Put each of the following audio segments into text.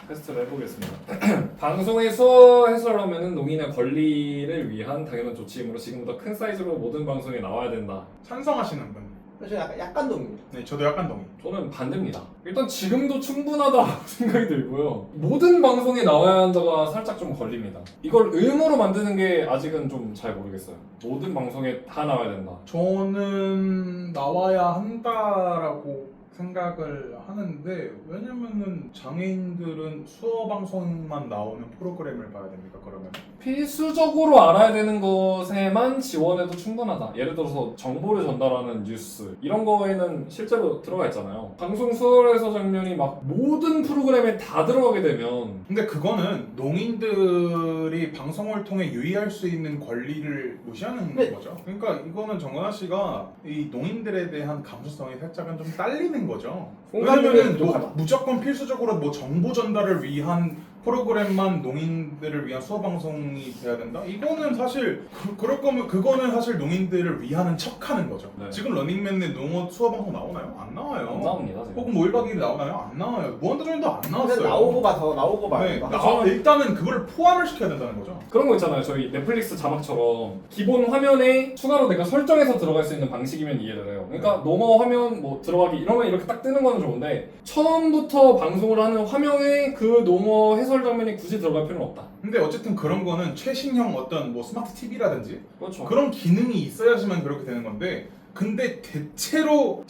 테스트를 해보겠습니다. 방송에 수어 해설하면은 농인의 권리를 위한 당연한 조치이므로 지금부터 큰 사이즈로 모든 방송에 나와야 된다. 찬성하시는 분? 저 약간 동의입니다. 네, 저도 약간 동의. 저는 반대입니다. 일단 지금도 충분하다고 생각이 들고요. 모든 방송에 나와야 한다가 살짝 좀 걸립니다. 이걸 의무로 만드는 게 아직은 좀 잘 모르겠어요. 모든 방송에 다 나와야 된다. 저는 나와야 한다라고 생각을 하는데, 왜냐면은 장애인들은 수어 방송만 나오는 프로그램을 봐야 됩니까, 그러면? 필수적으로 알아야 되는 것에만 지원해도 충분하다. 예를 들어서 정보를 전달하는 뉴스 이런 거에는 실제로 들어가 있잖아요. 방송 수월해서 장면이 막 모든 프로그램에 다 들어가게 되면 근데 그거는 농인들이 방송을 통해 유의할 수 있는 권리를 무시하는 네. 거죠. 그러니까 이거는 정은하 씨가 이 농인들에 대한 감수성이 살짝은 좀 딸리는 거죠. 공감력이 왜냐면은 부족하다. 무조건 필수적으로 뭐 정보 전달을 위한 프로그램만 농인들을 위한 수어 방송이 돼야 된다? 이거는 사실 그럴 거면 그거는 사실 농인들을 위하는 척하는 거죠. 네. 지금 러닝맨의 농어 수어 방송 나오나요? 안 나와요. 안 나옵니다. 지금. 혹은 뭐 1박 2일 나오나요? 안 나와요. 무한도전도 안 나왔어요. 나오고 봐서 나오고 봐. 네, 저는- 일단은 그걸 포함을 시켜야 된다는 거죠. 그런 거 있잖아요. 저희 넷플릭스 자막처럼 기본 화면에 추가로 내가 설정해서 들어갈 수 있는 방식이면 이해를 해요. 그러니까 농어 화면 뭐 들어가기 이러면 이렇게 딱 뜨는 건 좋은데 처음부터 방송을 하는 화면에 그 농어 해설 장면이 굳이 들어갈 필요는 없다. 근데 어쨌든 그런 거는 최신형 어떤 뭐 스마트 TV라든지 그렇죠. 그런 기능이 있어야지만 그렇게 되는 건데, 근데 대체로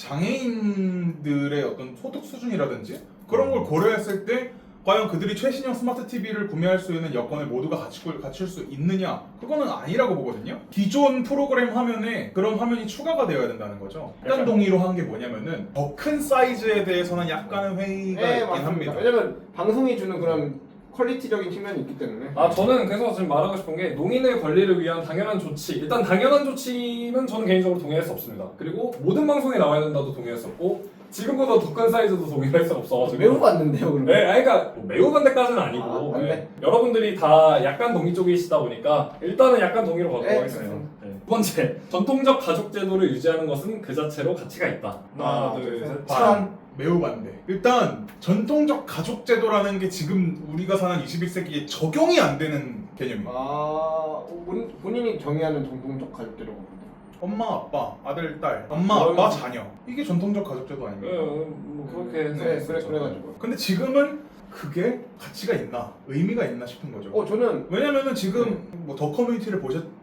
장애인들의 어떤 소득 수준이라든지 그런 걸 고려했을 때 과연 그들이 최신형 스마트 TV를 구매할 수 있는 여건을 모두가 갖출 수 있느냐? 그거는 아니라고 보거든요. 기존 프로그램 화면에 그런 화면이 추가가 되어야 된다는 거죠. 약간 동의로 한 게 뭐냐면은 더 큰 사이즈에 대해서는 약간은 회의가 네, 있긴 맞습니다. 합니다. 왜냐면 방송이 주는 그런 퀄리티적인 측면이 있기 때문에. 저는 그래서 지금 말하고 싶은 게 농인의 권리를 위한 당연한 조치. 일단 당연한 조치는 저는 개인적으로 동의할 수 없습니다. 그리고 모든 방송에 나와야 된다도 동의할 수 없고 지금보다 더 큰 사이즈도 동의할 수 없어가지고 매우 봤는데요, 그러면. 네, 아니, 그러니까 뭐 매우 반대까지는 아니고 반대. 네. 여러분들이 다 약간 동의 쪽이시다 보니까 일단은 약간 동의로 가도록 네, 하겠습니다. 좋습니다. 네. 두 번째, 전통적 가족 제도를 유지하는 것은 그 자체로 가치가 있다. 하나, 둘, 셋. 반. 매우 반대. 일단 전통적 가족 제도라는 게 지금 우리가 사는 21세기에 적용이 안 되는 개념이에요. 본인이 정의하는 정통적 가족제도가 뭔데? 엄마, 아빠, 아들, 딸, 엄마, 그러면- 아빠, 자녀. 이게 전통적 가족 제도 아닙니까? 뭐 그렇게 해서 네, 했었죠. 그래가지고. 근데 지금은 그게 가치가 있나, 의미가 있나 싶은 거죠. 저는 왜냐면은 지금 뭐 더 커뮤니티를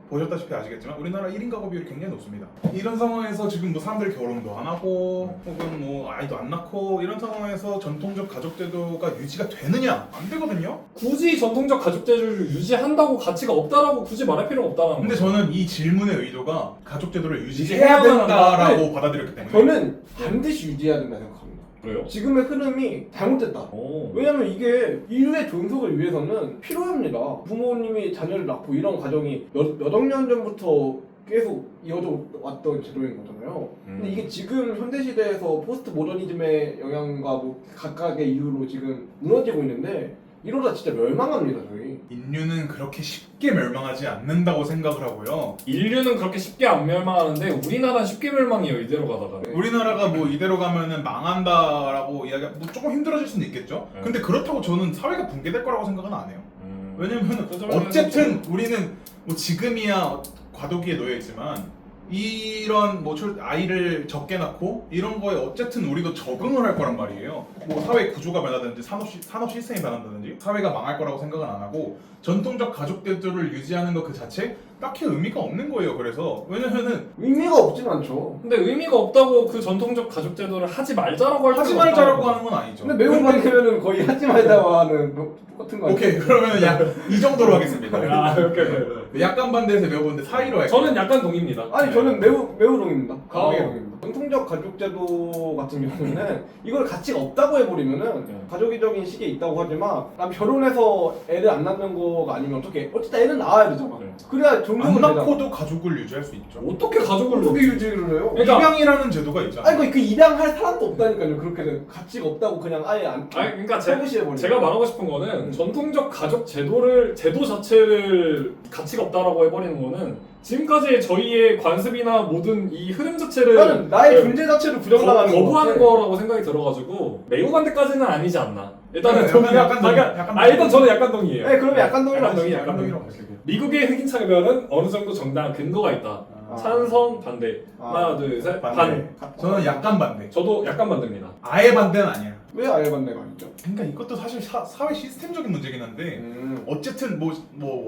보셨다시피 아시겠지만 우리나라 1인 가구 비율이 굉장히 높습니다. 이런 상황에서 지금 뭐 사람들이 결혼도 안 하고 혹은 뭐 아이도 안 낳고 이런 상황에서 전통적 가족 제도가 유지가 되느냐? 안 되거든요. 굳이 전통적 가족 제도를 유지한다고 가치가 없다라고 굳이 말할 필요는 없다는 근데 거죠. 저는 이 질문의 의도가 가족 제도를 유지해야 유지해야 된다라고 한다. 받아들였기 때문에 저는 반드시 유지해야 된다 생각합니다. 그래요? 지금의 흐름이 잘못됐다. 오. 왜냐면 이게 인류의 존속을 위해서는 필요합니다. 부모님이 자녀를 낳고 이런 과정이 몇억 년 전부터 계속 이어져 왔던 제도인 거잖아요. 근데 이게 지금 현대 시대에서 포스트 모더니즘의 영향과 뭐 각각의 이유로 지금 무너지고 있는데 이러다 진짜 멸망합니다, 저희. 인류는 그렇게 쉽게 멸망하지 않는다고 생각을 하고요. 인류는 그렇게 쉽게 안 멸망하는데 우리나라는 쉽게 멸망해요. 이대로 가다가. 우리나라가 뭐 이대로 가면은 망한다라고 이야기, 뭐 조금 힘들어질 수는 있겠죠. 네. 근데 그렇다고 저는 사회가 붕괴될 거라고 생각은 안 해요. 왜냐면 그 점에서는 어쨌든 우리는 뭐 지금이야 과도기에 놓여 있지만 이런 뭐 아이를 적게 낳고 이런 거에 어쨌든 우리도 적응을 할 거란 말이에요. 뭐 사회 구조가 변하든지 산업 시스템이 변한다든지 사회가 망할 거라고 생각은 안 하고 전통적 가족 제도를 유지하는 것 그 자체 딱히 의미가 없는 거예요. 그래서 왜냐면은 의미가 없진 않죠. 근데 의미가 없다고 그 전통적 가족 제도를 하지 말자라고 할 하지 필요는 말자라고 없다는 하는 건 아니죠. 근데 매우 반대면은 거의 하지 말자고 하는 똑같은 거 아니에요? 오케이, 그러면 이 정도로 하겠습니다. 아, 오케이. 약간 반대해서 매우 반대 사이로 할게요. 저는 약간 동의입니다. 아니 저는 매우 동의입니다. 강하게 어. 동의입니다. 전통적 가족제도 같은 경우는 이걸 가치가 없다고 해버리면은 네. 가족이적인 시기에 있다고 하지만 난 결혼해서 애를 안 낳는 거가 아니면 어떻게 어쨌든 애는 낳아야 되잖아. 네. 그래야 안 종족을 되잖아. 낳고도 가족을 유지할 수 있죠. 어떻게 가족을 어떻게 유지를 해요? 그러니까- 입양이라는 제도가 있잖아요. 아니 그 입양할 사람도 없다니까요. 그렇게 가치가 없다고 그냥 아예 안 그러니까 해버리는 제가 말하고 싶은 거는 전통적 가족 제도 자체를 가치가 없다라고 해버리는 거는 지금까지의 저희의 관습이나 모든 이 흐름 자체를 나는 나의 네, 존재 자체를 부정당하는 거부하는 것 같아. 거라고 생각이 들어가지고 매우 반대까지는 아니지 않나. 일단은 네, 동의. 약간 일단 저는 약간 동의해요. 네, 그러면 약간 동의로 약간 동의, 하시죠. 약간 동의. 약간 동의로 미국의 흑인 차별은 어느 정도 정당한 근거가 있다. 아. 찬성, 반대. 아. 하나, 둘, 셋, 반. 반대. 저는 약간 반대. 저도 약간 반대입니다. 아예 반대는 아니야. 왜 아예 반대가 아니죠? 그러니까 이것도 사실 사회 시스템적인 문제긴 한데 어쨌든 뭐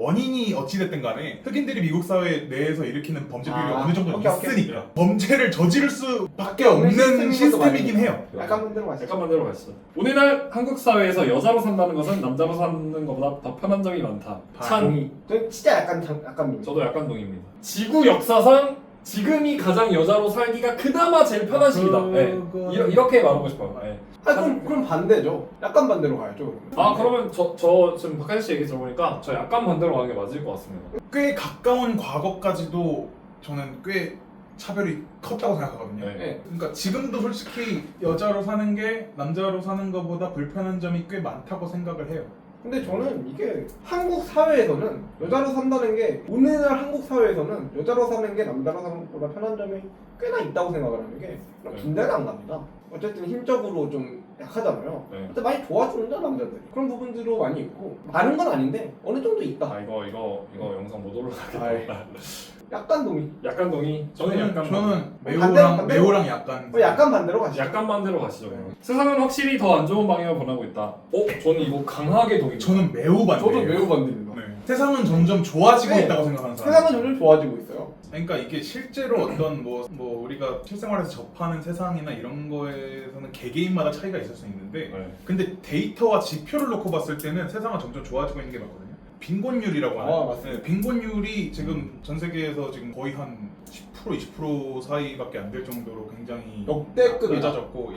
원인이 어찌됐든 간에 흑인들이 미국 사회 내에서 일으키는 범죄 비율이 아, 어느 정도 오케이, 있으니까 오케이. 범죄를 저지를 수밖에 없는 없는 시스템인 시스템이긴 것도 해요. 약간 반대로 가시죠. 약간 반대로 가시죠. 오늘날 한국 사회에서 여자로 산다는 것은 남자로 사는 것보다 더 편한 점이 많다. 찬. 동의. 저는 진짜 약간 동의. 저도 약간 동의입니다. 지구 역사상 지금이 가장 여자로 살기가 그나마 제일 편한 시기다. 네. 이렇게 말하고 싶어요. 네. 그럼 반대죠. 약간 반대로 가야죠. 그러면 저 지금 박하진 씨 얘기 들어보니까 저 약간 반대로 가는 게 맞을 것 같습니다. 꽤 가까운 과거까지도 저는 꽤 차별이 컸다고 생각하거든요. 네. 그러니까 지금도 솔직히 여자로 사는 게 남자로 사는 것보다 불편한 점이 꽤 많다고 생각을 해요. 근데 저는 이게 한국 사회에서는 여자로 산다는 게 오늘날 한국 사회에서는 여자로 사는 게 남자로 사는 것보다 편한 점이 꽤나 있다고 생각을 하는 게 빈대가 안 갑니다. 어쨌든 힘적으로 좀 약하잖아요. 네. 근데 많이 도와주는데 남자들이 그런 부분들도 많이 있고 많은 건 아닌데 어느 정도 있다. 이거 영상 못 올라가겠다. 약간 동의. 약간 동의. 저는 약간 저는 반대로? 매우랑 약간 약간 반대로 가시죠. 약간 반대로 가시죠. 세상은 확실히 더 안 좋은 방향으로 변하고 있다. 저는 이거 강하게 동의. 저는 매우 반대예요. 저도 매우 반대입니다. 네. 세상은 점점 좋아지고 네. 있다고 생각하는 사람. 세상은 점점 좋아지고 있어요. 그러니까 이게 실제로 어떤 뭐 우리가 실생활에서 접하는 세상이나 이런 거에서는 개개인마다 차이가 있을 수 있는데 네. 근데 데이터와 지표를 놓고 봤을 때는 세상은 점점 좋아지고 있는 게 맞거든요. 빈곤율이라고 하는 맞습니다. 빈곤율이 지금 전 세계에서 지금 거의 한 10% 20% 사이밖에 안 될 정도로 굉장히 역대급이다. 낮아졌고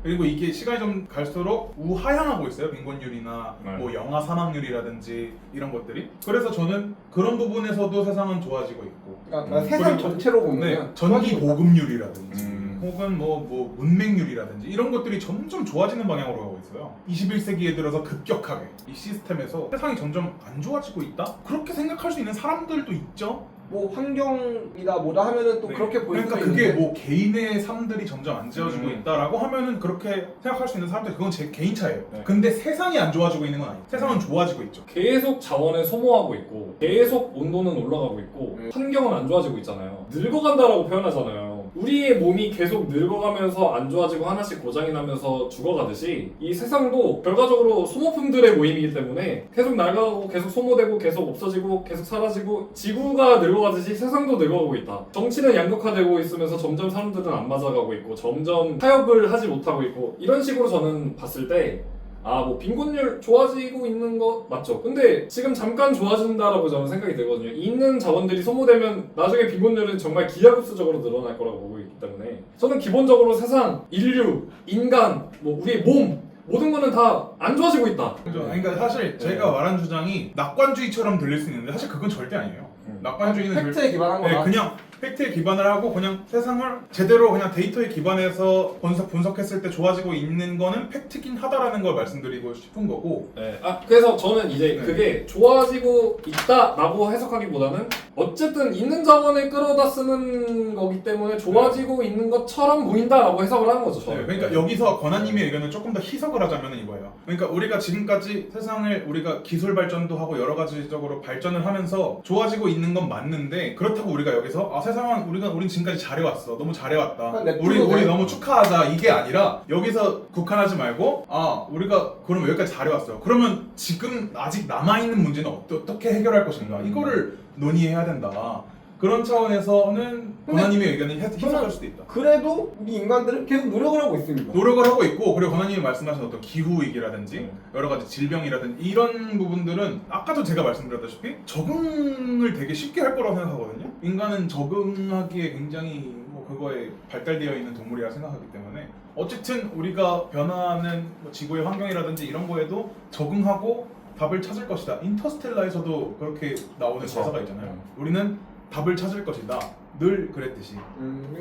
그리고 이게 시간이 좀 갈수록 우하향하고 있어요. 빈곤율이나 네. 뭐 영아 사망률이라든지 이런 것들이. 그래서 저는 그런 부분에서도 세상은 좋아지고 있고 그러니까 세상 그리고 전체로 보면 전기 보급률이라든지 음. 혹은 뭐 문맹률이라든지 이런 것들이 점점 좋아지는 방향으로 가고 있어요. 21세기에 들어서 급격하게 이 시스템에서 세상이 점점 안 좋아지고 있다? 그렇게 생각할 수 있는 사람들도 있죠. 뭐 환경이다 뭐다 하면은 또 네. 그렇게 보일 그러니까 수도 그게 있는데 뭐 개인의 삶들이 점점 안 좋아지고 있다라고 하면은 그렇게 생각할 수 있는 사람들 그건 제 개인 차예요. 네. 근데 세상이 안 좋아지고 있는 건 아니에요. 세상은 좋아지고 있죠. 계속 자원을 소모하고 있고 계속 온도는 올라가고 있고 환경은 안 좋아지고 있잖아요. 늙어간다라고 표현하잖아요. 우리의 몸이 계속 늙어가면서 안 좋아지고 하나씩 고장이 나면서 죽어가듯이 이 세상도 결과적으로 소모품들의 모임이기 때문에 계속 낡아가고 계속 소모되고 계속 없어지고 계속 사라지고 지구가 늙어가듯이 세상도 늙어가고 있다. 정치는 양극화되고 있으면서 점점 사람들은 안 맞아가고 있고 점점 타협을 하지 못하고 있고 이런 식으로 저는 봤을 때 뭐 빈곤율 좋아지고 있는 거 맞죠? 근데 지금 잠깐 좋아진다라고 저는 생각이 들거든요. 있는 자원들이 소모되면 나중에 빈곤율은 정말 기하급수적으로 늘어날 거라고 보고 있기 때문에 저는 기본적으로 세상, 인류, 인간, 뭐 우리의 몸 모든 거는 다 안 좋아지고 있다. 그죠? 그러니까 사실 제가 말한 주장이 낙관주의처럼 들릴 수 있는데 사실 그건 절대 아니에요. 낙관주의는 팩트에 기반한 거다. 그냥 팩트에 기반을 하고 그냥 세상을 제대로 그냥 데이터에 기반해서 분석했을 때 좋아지고 있는 거는 팩트긴 하다라는 걸 말씀드리고 싶은 거고. 네. 그래서 저는 이제 네. 그게 좋아지고 있다라고 해석하기보다는 어쨌든 있는 자원을 끌어다 쓰는 거기 때문에 좋아지고 있는 것처럼 보인다라고 해석을 하는 거죠. 저는. 그러니까 여기서 권한님의 의견을 조금 더 희석을 하자면 이거예요. 그러니까 우리가 지금까지 세상을 우리가 기술 발전도 하고 여러 가지적으로 발전을 하면서 좋아지고 있는 건 맞는데 그렇다고 우리가 여기서 세상은 우린 지금까지 잘해왔어. 너무 잘해왔다. 우리 너무 축하하자. 이게 아니라 여기서 국한하지 말고 우리가 그럼 여기까지 잘해왔어요. 그러면 지금 아직 남아있는 문제는 어떻게 해결할 것인가? 이거를 논의해야 된다. 그런 차원에서는 권한님의 의견을 해석할 수도 있다. 그래도 우리 인간들은 계속 노력을 하고 있습니다. 노력을 하고 있고 그리고 권한님이 말씀하신 어떤 기후위기라든지 여러 가지 질병이라든지 이런 부분들은 아까도 제가 말씀드렸다시피 적응을 되게 쉽게 할 거라고 생각하거든요. 인간은 적응하기에 굉장히 그거에 발달되어 있는 동물이라 생각하기 때문에 어쨌든 우리가 변화하는 지구의 환경이라든지 이런 거에도 적응하고 답을 찾을 것이다. 인터스텔라에서도 그렇게 나오는 대사가 있잖아요. 우리는 답을 찾을 것이다. 늘 그랬듯이.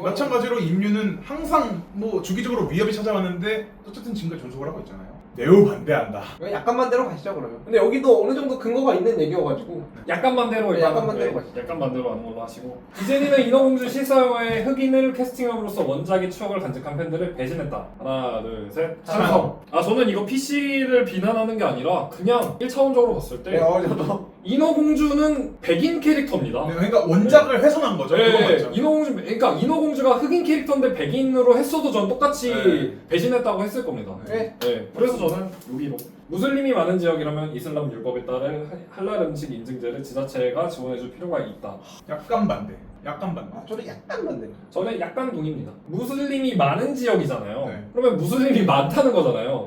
마찬가지로 인류는 항상 주기적으로 위협이 찾아왔는데 어쨌든 지금까지 존속을 하고 있잖아요. 매우 반대한다. 약간 반대로 가시죠 그러면. 근데 여기도 어느 정도 근거가 있는 얘기여가지고 약간 반대로 네, 일단 약간 반대로 가시죠. 약간 반대로 하는 걸로 하시고 디즈니는 인어공주 실사화에 흑인을 캐스팅함으로써 원작의 추억을 간직한 팬들을 배신했다. 하나 둘셋 찬성. 저는 이거 PC를 비난하는 게 아니라 그냥 1차원적으로 봤을 때 저도 인어공주는 백인 캐릭터입니다. 네, 그러니까 원작을 훼손한 거죠. 그건 네, 맞죠. 그러니까 인어공주가 흑인 캐릭터인데 백인으로 했어도 전 똑같이 네. 배신했다고 했을 겁니다. 네. 그래서 저는 여기로 무슬림이 많은 지역이라면 이슬람 율법에 따른 할랄 음식 인증제를 지자체가 지원해줄 필요가 있다. 약간 반대. 약간 반대. 저도 약간 반대. 저는 약간 동의입니다. 무슬림이 많은 지역이잖아요. 네. 그러면 무슬림이 많다는 거잖아요.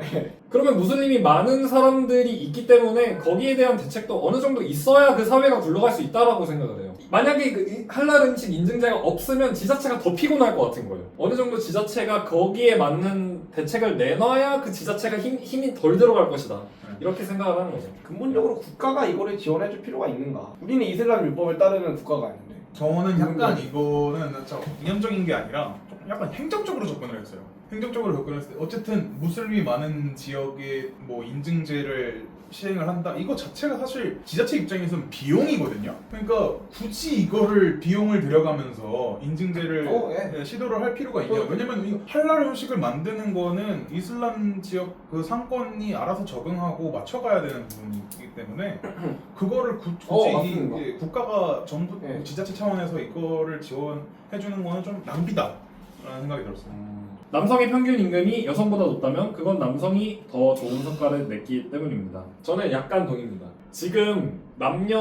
그러면 무슬림이 많은 사람들이 있기 때문에 거기에 대한 대책도 어느 정도 있어야 그 사회가 굴러갈 수 있다라고 생각을 해요. 만약에 그 할랄 음식 인증제가 없으면 지자체가 더 피곤할 것 같은 거예요. 어느 정도 지자체가 거기에 맞는 대책을 내놔야 그 지자체가 힘이 덜 들어갈 것이다. 이렇게 생각을 하는 거죠. 근본적으로 국가가 이거를 지원해줄 필요가 있는가? 우리는 이슬람 율법을 따르는 국가가 아닌데. 저는 약간 이거는 진짜 이념적인 게 아니라 조금 약간 행정적으로 접근을 했어요. 행정적으로 접근을 했을 때 어쨌든 무슬림이 많은 지역에 뭐 인증제를 시행을 한다. 이거 자체가 사실 지자체 입장에서는 비용이거든요. 그러니까 굳이 이거를 비용을 들여가면서 인증제를 시도를 할 필요가 있냐? 왜냐면 이 할랄 음식을 만드는 거는 이슬람 지역 그 상권이 알아서 적응하고 맞춰가야 되는 부분이기 때문에 그거를 굳이 국가가 정부 지자체 차원에서 이거를 지원해주는 거는 좀 낭비다라는 생각이 들었어요. 남성의 평균 임금이 여성보다 높다면 그건 남성이 더 좋은 성과를 냈기 때문입니다. 저는 약간 동의입니다. 지금 남녀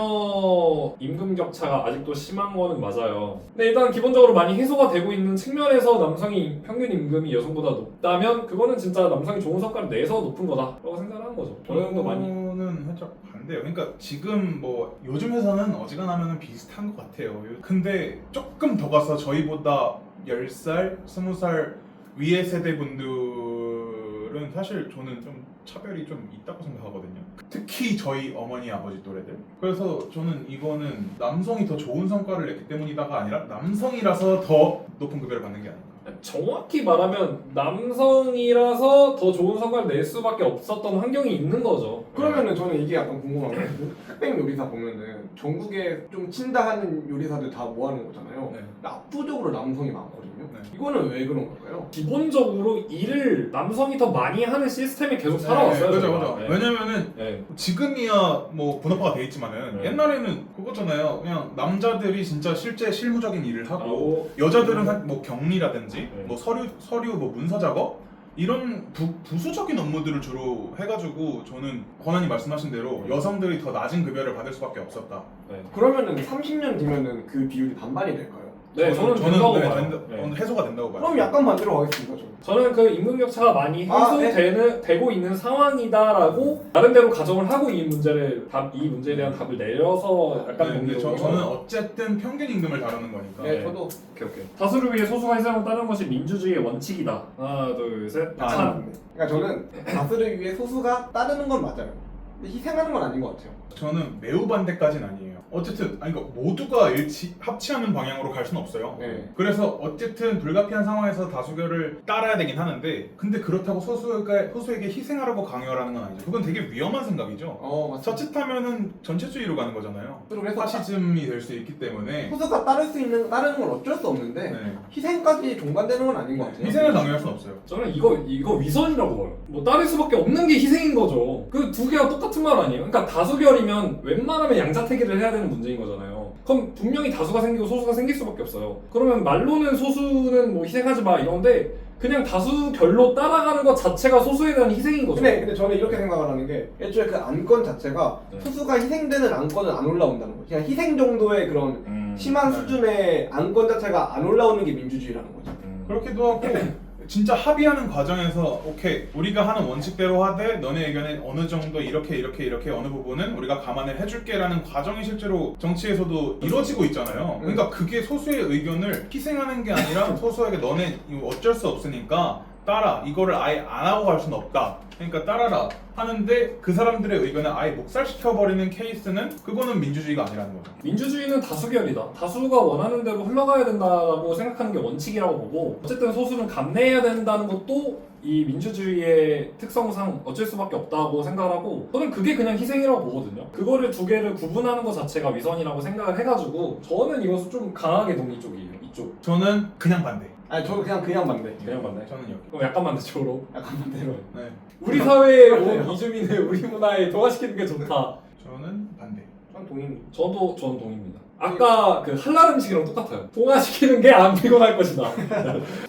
임금 격차가 아직도 심한 거는 맞아요. 근데 일단 기본적으로 많이 해소가 되고 있는 측면에서 남성이 평균 임금이 여성보다 높다면 그거는 진짜 남성이 좋은 성과를 내서 높은 거다라고 생각하는 거죠. 어느 정도 많이. 저는 살짝 반대요. 그러니까 지금 뭐 요즘 회사는 어지간하면 비슷한 것 같아요. 근데 조금 더 가서 저희보다 10살, 20살 위의 세대 분들은 사실 저는 좀 차별이 좀 있다고 생각하거든요. 특히 저희 어머니 아버지 또래들. 그래서 저는 이거는 남성이 더 좋은 성과를 냈기 때문이다가 아니라 남성이라서 더 높은 급여를 받는 게 아닌가. 정확히 말하면 남성이라서 더 좋은 성과를 낼 수밖에 없었던 환경이 있는 거죠. 그러면은 저는 이게 약간 궁금한 게 흑백 요리사 보면은 전국에 좀 친다 하는 요리사들 다 모아놓은 거잖아요. 네. 압도적으로 남성이 많거든요. 네. 이거는 왜 그런 걸까요? 기본적으로 일을 남성이 더 많이 하는 시스템이 계속 살아왔어요. 그죠, 저희가. 그죠. 네. 왜냐면은 네. 지금이야 뭐 분업화가 돼 있지만은 네. 옛날에는 그거잖아요. 그냥 남자들이 진짜 실제 실무적인 일을 하고 하고, 여자들은 뭐 격리라든지 네. 뭐 서류 뭐 문서 작업 이런 부수적인 업무들을 주로 해가지고 저는 권한이 말씀하신 대로 여성들이 더 낮은 급여를 받을 수밖에 없었다. 네. 그러면은 30년 뒤면은 그 비율이 반반이 될까요? 네, 저는 된다고 네, 봐요. 네. 해소가 된다고 봐요. 그럼 약간 반대로 가겠습니다. 저는. 저는 그 임금 격차가 많이 해소되고 있는 상황이다라고 나름대로 가정을 하고 이 문제에 대한 답을 내려서 약간 네, 근데 동의를 저는 어쨌든 평균 임금을 다루는 거니까. 네, 저도 오케이. 다수를 위해 소수가 희생을 따르는 것이 민주주의의 원칙이다. 하나, 둘, 셋. 참. 그러니까 저는 다수를 위해 소수가 따르는 건 맞아요. 근데 희생하는 건 아닌 것 같아요. 저는 매우 반대까지는 아니에요. 어쨌든 아니 그러니까 모두가 합치하는 방향으로 갈 수는 없어요. 네. 그래서 어쨌든 불가피한 상황에서 다수결을 따라야 되긴 하는데 근데 그렇다고 소수에게 희생하라고 강요하라는 건 아니죠. 그건 되게 위험한 생각이죠. 맞습니다. 자칫하면은 전체주의로 가는 거잖아요. 그래서 파시즘이 될 수 있기 때문에 소수가 따르는 건 어쩔 수 없는데 네. 희생까지 종반되는 건 아닌 것 같아요. 희생을 강요할 수는 없어요. 저는 이거 위선이라고 봐요. 뭐 따를 수밖에 없는 게 희생인 거죠. 그 두 개가 똑같은 말 아니에요? 그러니까 다수결이면 웬만하면 양자택일을 해야 되는 문제인 거잖아요. 그럼 분명히 다수가 생기고 소수가 생길 수밖에 없어요. 그러면 말로는 소수는 뭐 희생하지 마 이런데 그냥 다수결로 따라가는 것 자체가 소수에 대한 희생인 거죠. 근데 저는 이렇게 생각을 하는 게 애초에 그 안건 자체가 네. 소수가 희생되는 안건은 안 올라온다는 거죠. 그냥 희생 정도의 그런 심한 네. 수준의 안건 자체가 안 올라오는 게 민주주의라는 거죠. 그렇기도 하고 진짜 합의하는 과정에서 오케이 우리가 하는 원칙대로 하되 너네 의견에 어느 정도 이렇게 어느 부분은 우리가 감안을 해줄게라는 과정이 실제로 정치에서도 이루어지고 있잖아요. 그러니까 그게 소수의 의견을 희생하는 게 아니라 소수에게 너네 이거 어쩔 수 없으니까 따라 이거를 아예 안 하고 갈 수는 없다. 그러니까 따라라 하는데 그 사람들의 의견을 아예 묵살시켜버리는 케이스는 그거는 민주주의가 아니라는 거죠. 민주주의는 다수결이다. 다수가 원하는 대로 흘러가야 된다고 생각하는 게 원칙이라고 보고 어쨌든 소수는 감내해야 된다는 것도 이 민주주의의 특성상 어쩔 수밖에 없다고 생각하고 저는 그게 그냥 희생이라고 보거든요. 그거를 두 개를 구분하는 것 자체가 위선이라고 생각을 해가지고 저는 이것은 좀 강하게 동의 쪽이에요. 이쪽. 저는 그냥 반대. 아니 저는 그냥 반대. 그냥 맞나요? 저는 여기. 그럼 약간 반대쪽으로. 약간 반대로. 네. 우리 사회에 온 이주민을 우리 문화에 동화시키는 게 좋다. 저는 반대. 전 동의. 저는 동의입니다. 아까 그 할랄 음식이랑 똑같아요. 동화시키는 게 안 피곤할 것이다.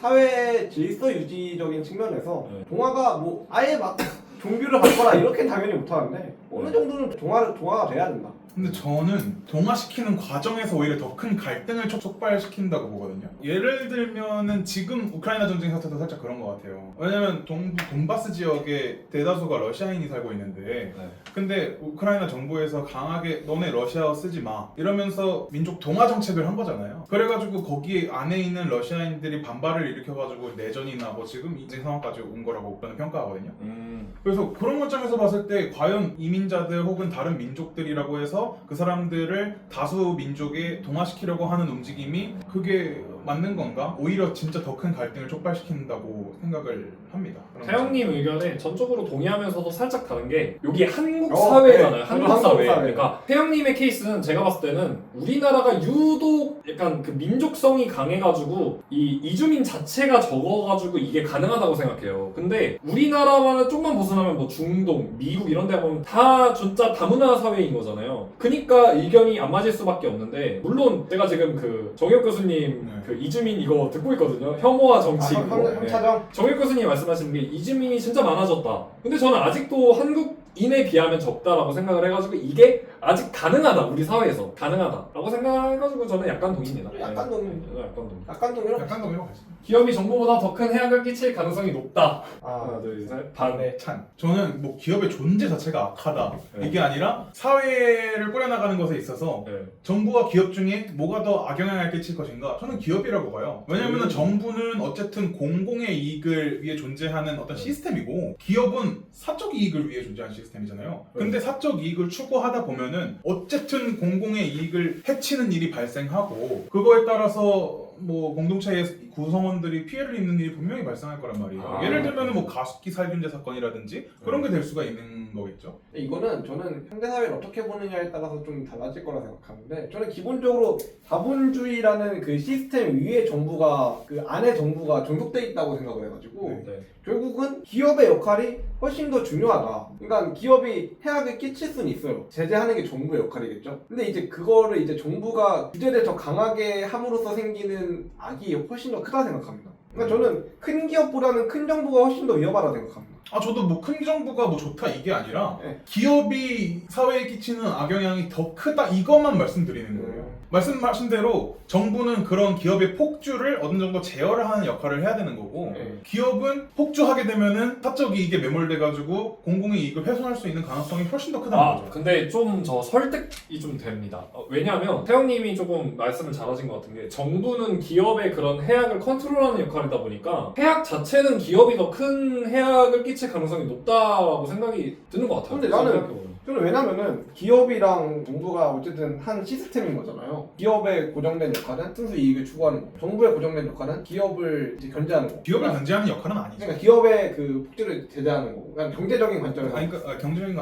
사회 질서 유지적인 측면에서 네. 동화가 뭐 아예 막 종교를 바꿔라 이렇게는 당연히 못하는데 어느 정도는 동화가 돼야 된다. 근데 저는 동화시키는 과정에서 오히려 더 큰 갈등을 촉발시킨다고 보거든요. 예를 들면은 지금 우크라이나 전쟁 사태도 살짝 그런 것 같아요. 왜냐면 동부 돈바스 지역에 대다수가 러시아인이 살고 있는데 네. 근데 우크라이나 정부에서 강하게 너네 러시아어 쓰지 마 이러면서 민족 동화 정책을 한 거잖아요. 그래가지고 거기 안에 있는 러시아인들이 반발을 일으켜가지고 내전이 나고 지금 이 상황까지 온 거라고 저는 평가하거든요. 그래서 그런 관점에서 봤을 때 과연 이민자들 혹은 다른 민족들이라고 해서 그 사람들을 다수 민족에 동화시키려고 하는 움직임이 그게 맞는 건가? 오히려 진짜 더 큰 갈등을 촉발시킨다고 생각을 합니다. 태영님 의견에 전적으로 동의하면서도 살짝 다른 게 여기 한국 어, 사회잖아요. 네. 한국 한국 사회. 사회. 그러니까 태영님의 케이스는 제가 봤을 때는 우리나라가 유독 약간 그 민족성이 강해가지고 이 이주민 자체가 적어가지고 이게 가능하다고 생각해요. 근데 우리나라만은 좀만 벗어나면 뭐 중동, 미국 이런 데 보면 다 진짜 다문화 사회인 거잖아요. 그니까 의견이 안 맞을 수밖에 없는데 물론 제가 지금 그 정혁 교수님 네. 그 이주민 이거 듣고 있거든요. 혐오와 정치 그거. 네. 형차정. 정혁 교수님이 말씀하시는 게 이주민이 진짜 많아졌다. 근데 저는 아직도 한국인에 비하면 적다라고 생각을 해가지고 이게 아직 가능하다. 우리 사회에서 가능하다라고 생각해가지고 저는 약간 동의입니다. 약간 동의. 네, 약간 동의. 약간 동의로. 약간 더 이런 가지. 기업이 정보보다 더 큰 해악을 끼칠 가능성이 높다. 아, 하나, 둘, 셋. 반. 네. 찬. 저는 뭐 기업의 존재 자체가 악하다 네. 이게 아니라 사회를 꾸려나가는 것에 있어서 네. 정부와 기업 중에 뭐가 더 악영향을 끼칠 것인가? 저는 기업이라고 봐요. 왜냐하면 정부는 어쨌든 공공의 이익을 위해 존재하는 어떤 시스템이고 기업은 사적 이익을 위해 존재하는 시스템이잖아요. 근데 사적 이익을 추구하다 보면은 어쨌든 공공의 이익을 해치는 일이 발생하고 그거에 따라서 뭐 공동체의 구성원들이 피해를 입는 일이 분명히 발생할 거란 말이에요. 예를 들면 뭐 가습기 살균제 사건이라든지 그런 게 될 수가 있는 거겠죠. 이거는 저는 현대 사회를 어떻게 보느냐에 따라서 좀 달라질 거라 생각하는데 저는 기본적으로 자본주의라는 그 시스템 위에 정부가 그 안에 정부가 종속돼 있다고 생각을 해가지고 네. 결국은 기업의 역할이 훨씬 더 중요하다. 그러니까 기업이 해악을 끼칠 수는 있어요. 제재하는 게 정부의 역할이겠죠. 근데 이제 그거를 이제 정부가 규제를 더 강하게 함으로써 생기는 악이 훨씬 더 크다 생각합니다. 그러니까 저는 큰 기업보다는 큰 정부가 훨씬 더 위험하다 생각합니다. 저도 뭐 큰 정부가 뭐 좋다 이게 아니라 네. 기업이 사회에 끼치는 악영향이 더 크다 이것만 말씀드리는 거예요. 말씀하신 대로 정부는 그런 기업의 폭주를 어느 정도 제어를 하는 역할을 해야 되는 거고 네. 기업은 폭주하게 되면은 사적 이익에 매몰돼가지고 공공의 이익을 훼손할 수 있는 가능성이 훨씬 더 크다는 거죠. 근데 좀 저 설득이 좀 됩니다. 왜냐하면 태영님이 조금 말씀을 잘하신 것 같은 게 정부는 기업의 그런 해악을 컨트롤하는 역할이다 보니까 해악 자체는 기업이 더 큰 해악을 끼칠 가능성이 높다고 생각이 드는 것 같아요. 근데 나는 생각해보면. 저는 왜냐면은 기업이랑 정부가 어쨌든 한 시스템인 거잖아요. 기업의 고정된 역할은 순수 이익을 추구하는 거. 정부의 고정된 역할은 기업을 이제 견제하는 거. 기업을 견제하는 역할은 아니죠. 그러니까 기업의 그 폭주를 제재하는 거. 그냥 경제적인 관점에서. 경제적인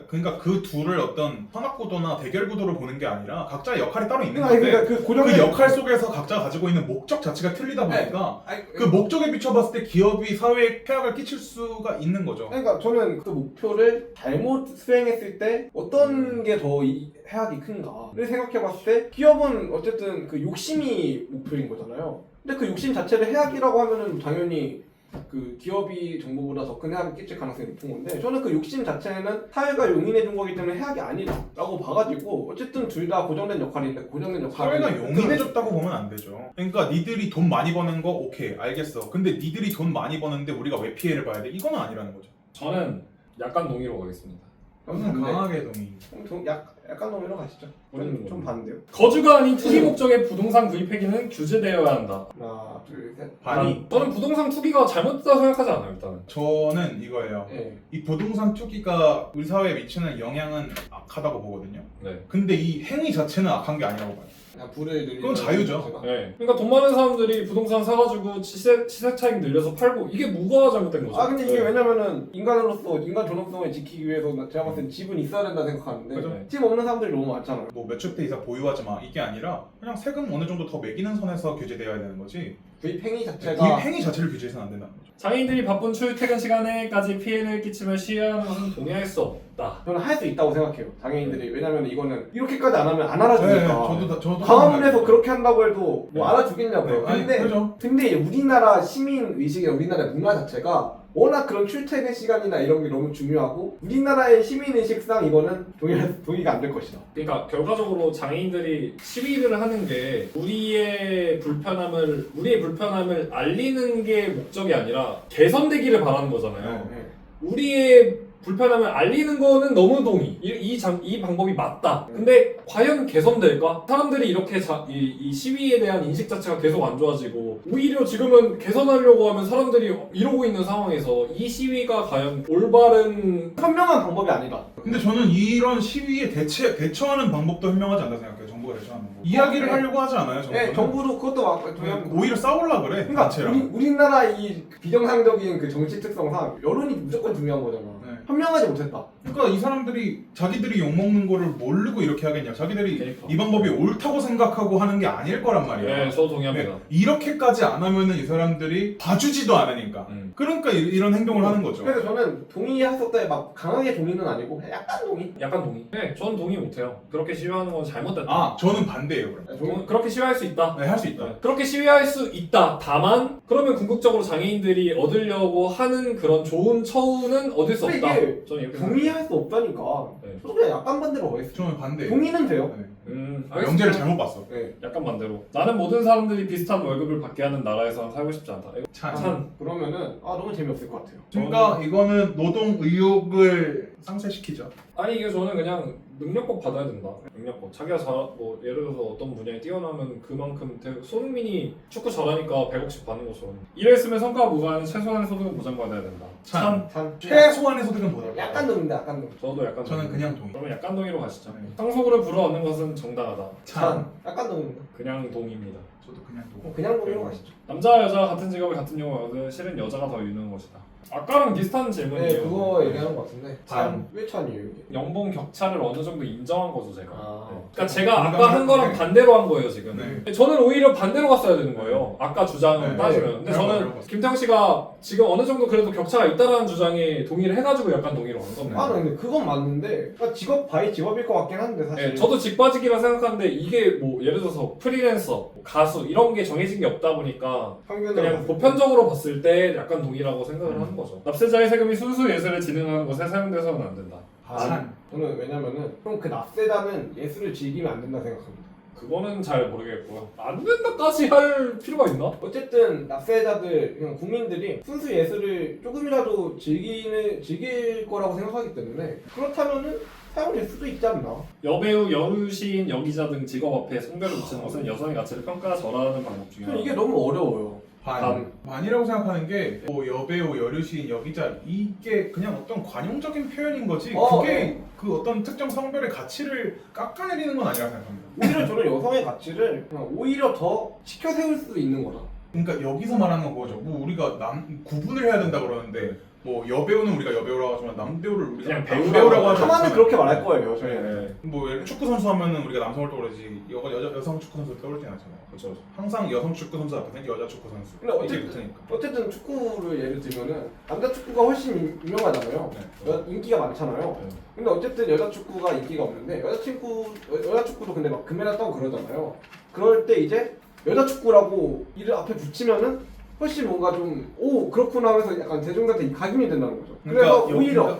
그러니까 그 둘을 어떤 선악 구도나 대결 구도로 보는 게 아니라 각자의 역할이 따로 있는 아니, 건데 그러니까 그 고정된 그 역할 속에서 각자가 가지고 있는 목적 자체가 틀리다 보니까 아니, 그 목적에 비춰봤을 때 기업이 사회에 폐악을 끼칠 수가 있는 거죠. 그러니까 저는 그 목표를 잘못 수행했을 때 어떤 게 더 해악이 큰가를 생각해봤을 때 기업은 어쨌든 그 욕심이 목표인 거잖아요. 근데 그 욕심 자체를 해악이라고 하면은 당연히 그 기업이 정부보다 더 큰 해악을 끼칠 가능성이 높은 건데 저는 그 욕심 자체는 사회가 용인해 준 거기 때문에 해악이 아니라고 봐가지고 어쨌든 둘 다 고정된 역할인데 고정된 역할이 사회가 용인해줬다고 보면 안 되죠. 그러니까 니들이 돈 많이 버는 거 오케이 알겠어. 근데 니들이 돈 많이 버는데 우리가 왜 피해를 봐야 돼? 이거는 아니라는 거죠. 저는 약간 동의로 가겠습니다. 저는 강하게 동의. 약간 동의로 가시죠. 좀 반대요. 거주가 아닌 투기 목적의 부동산 구입 폐기는 규제되어야 한다. 하나, 둘, 셋. 반이. 저는 부동산 투기가 잘못됐다고 생각하지 않아요. 일단은. 저는 이거예요. 네. 이 부동산 투기가 우리 사회에 미치는 영향은 악하다고 보거든요. 네. 근데 이 행위 자체는 악한 게 아니라고 봐요. 그냥 불을 늘리는 그건 자유죠. 자체가. 네. 그러니까 돈 많은 사람들이 부동산 사가지고 시세 차익 늘려서 팔고 이게 뭐가 잘못된 거죠? 아 근데 이게 네. 왜냐면은 인간으로서 인간 존엄성을 지키기 위해서 제가 봤을 땐 집은 있어야 된다 생각하는데 그죠. 집 없는 사람들이 너무 많잖아요. 뭐 몇 주택 이상 보유하지 마 이게 아니라 그냥 세금 어느 정도 더 매기는 선에서 규제되어야 되는 거지. 구입 행위 이 자체가 행위 자체를 규제해서는 안 된다는 거죠. 장애인들이 바쁜 출퇴근 시간에까지 피해를 끼치면 시위하는 것은 동의할 수 없다. 저는 할 수 있다고 생각해요. 장애인들이 왜냐면 이거는 이렇게까지 안 하면 안 알아주니까. 저도 광화문에서 그렇게 한다고 해도 뭐 네. 알아주겠냐고요. 아니, 근데 그죠. 근데 우리나라 시민 의식이나 우리나라 문화 자체가 워낙 그런 출퇴근 시간이나 이런 게 너무 중요하고 우리나라의 시민 의식상 이거는 동의가 안 될 것이다. 그러니까 결과적으로 장애인들이 시위를 하는 게 우리의 불편함을 알리는 게 목적이 아니라 개선되기를 바라는 거잖아요. 네. 우리의 불편함을 알리는 거는 너무 동의. 이 방법이 맞다. 근데 과연 개선될까? 사람들이 이렇게 이 시위에 대한 인식 자체가 계속 안 좋아지고 오히려 지금은 개선하려고 하면 사람들이 이러고 있는 상황에서 이 시위가 과연 올바른 현명한 방법이 아니다. 근데 저는 이런 시위에 대처하는 방법도 현명하지 않다 생각해요. 정부가 대처하는 거. 이야기를 네. 하려고 하지 않아요. 정부는. 네, 정부도 그것도 맞고 오히려 싸우려 그래. 그러니까 단체랑. 우리나라 이 비정상적인 그 정치 특성상 여론이 무조건 중요한 거잖아. 네. 현명하지 못했다. 그러니까 이 사람들이 자기들이 욕먹는 거를 모르고 이렇게 하겠냐. 자기들이 그러니까. 이 방법이 옳다고 생각하고 하는 게 아닐 거란 말이야. 네, 저 동의합니다. 이렇게까지 안 하면은 이 사람들이 봐주지도 않으니까. 그러니까 이런 행동을 하는 거죠. 그래서 저는 동의할 수 없다에 막 강하게 동의는 아니고 그냥 약간 동의. 약간 동의. 네, 저는 동의 못해요. 그렇게 시위하는 건 잘못됐다. 아, 저는 반대예요. 그럼. 그렇게 시위할 수 있다. 네, 할 수 있다. 그렇게 시위할 수 있다. 다만 그러면 궁극적으로 장애인들이 얻으려고 하는 그런 좋은 처우는 얻을 수 근데 없다. 이게 저는 이렇게 동의할 수 없다니까. 네. 저도 그냥 약간 반대로 가겠어요. 저는 반대예요. 동의는 돼요. 네. 알겠습니다. 영재를 잘못 봤어. 네. 약간 반대로. 나는 모든 사람들이 비슷한 월급을 받게 하는 나라에서 살고 싶지 않다. 이거 찬. 그러면은 너무 재미없을 것 같아요. 그러니까 이거는 노동 의욕을 상쇄시키죠. 아니 이게 저는 그냥 능력법 받아야 된다. 능력법. 자기가 뭐 예를 들어서 어떤 분야에 뛰어나면 그만큼 손흥민이 축구 잘하니까 100억씩 받는 것처럼 일했으면 성과가 무관한 최소한의 소득은 보장받아야 된다. 찬. 참 최소한의 소득은 보다. 약간 동의인데 약간 동의. 저도 약간 저는 동의. 그냥 동의. 그러면 약간 동의로 가시죠. 네. 상속으로 불어넣는 것은 정당하다. 찬. 약간 동의입니다. 그냥 동의입니다. 저도 그냥 동의. 그냥 동의로 가시죠. 남자 여자 같은 직업을 같은 경우는 실은 여자가 더 유능한 것이다. 아까랑 비슷한 질문이에요. 네, 그거 얘기하는 것 같은데. 찬. 왜 찬이에요 이게? 연봉 격차를 어느 정도 인정한 거죠 제가. 아. 네. 그러니까 제가 아까 한 거랑 네. 반대로 한 거예요 지금. 네. 저는 오히려 반대로 갔어야 되는 거예요. 아까 주장을 네. 따지면. 근데 그런 거, 저는 그런 거. 김태형 씨가 지금 어느 정도 그래도 격차가 있다라는 주장에 동의를 해가지고 약간 동의로 간 겁니다. 근데 그건 맞는데 그러니까 직업 바이 직업일 것 같긴 한데 사실. 네, 저도 직빠지기라 생각하는데 이게 뭐 예를 들어서 프리랜서, 뭐 가수 이런 게 정해진 게 없다 보니까 평균으로 그냥 봤을 때. 보편적으로 봤을 때 약간 동의라고 생각을 하는 거죠. 납세자의 세금이 순수 예술을 진흥하는 것에 사용돼서는 안 된다. 찬. 저는 왜냐면은 그럼 그 납세자는 예술을 즐기면 안 된다 생각합니다. 그거는 잘 모르겠고요. 안 된다까지 할 필요가 있나? 어쨌든 납세자들 그냥 국민들이 순수 예술을 조금이라도 즐길 거라고 생각하기 때문에 그렇다면은 사용될 수도 있지 않나? 여배우, 여루시인, 여기자 등 직업 앞에 성별을 붙이는 것은 여성의 가치를 평가절하하는 방법 중에 저는 하나. 이게 너무 어려워요. 반이라고 생각하는 게 뭐 여배우, 여류시인, 여기자 이게 그냥 어떤 관용적인 표현인 거지 그게 그 어떤 특정 성별의 가치를 깎아내리는 건 아니라고 생각합니다. 오히려 저는 여성의 가치를 그냥 오히려 더 치켜 세울 수 있는 거다. 그러니까 여기서 말하는 건 그거죠. 뭐 우리가 구분을 해야 된다 그러는데 뭐 여배우는 우리가 여배우라고 하지만 남배우를 우리가 그냥 배우라고 남배우라고 하지 하나는 않잖아요. 그렇게 말할 거예요. 저희는. 네, 뭐 예를 축구 선수 하면은 우리가 남성을 떠오르지 여성 축구 선수 떠오르진 않잖아요. 그렇죠. 항상 여성 축구 선수 앞에 여자 축구 선수 근데 이게 붙으니까. 어쨌든 축구를 예를 들면은 남자 축구가 훨씬 유명하잖아요. 인기가 많잖아요. 네. 근데 어쨌든 여자 축구가 인기가 없는데 여자 축구도 근데 막 금메달 따고 그러잖아요. 그럴 때 이제 여자 축구라고 이를 앞에 붙이면은 훨씬 뭔가 좀 그렇구나 하면서 약간 대중들한테 각인이 된다는 거죠. 그래서 오히려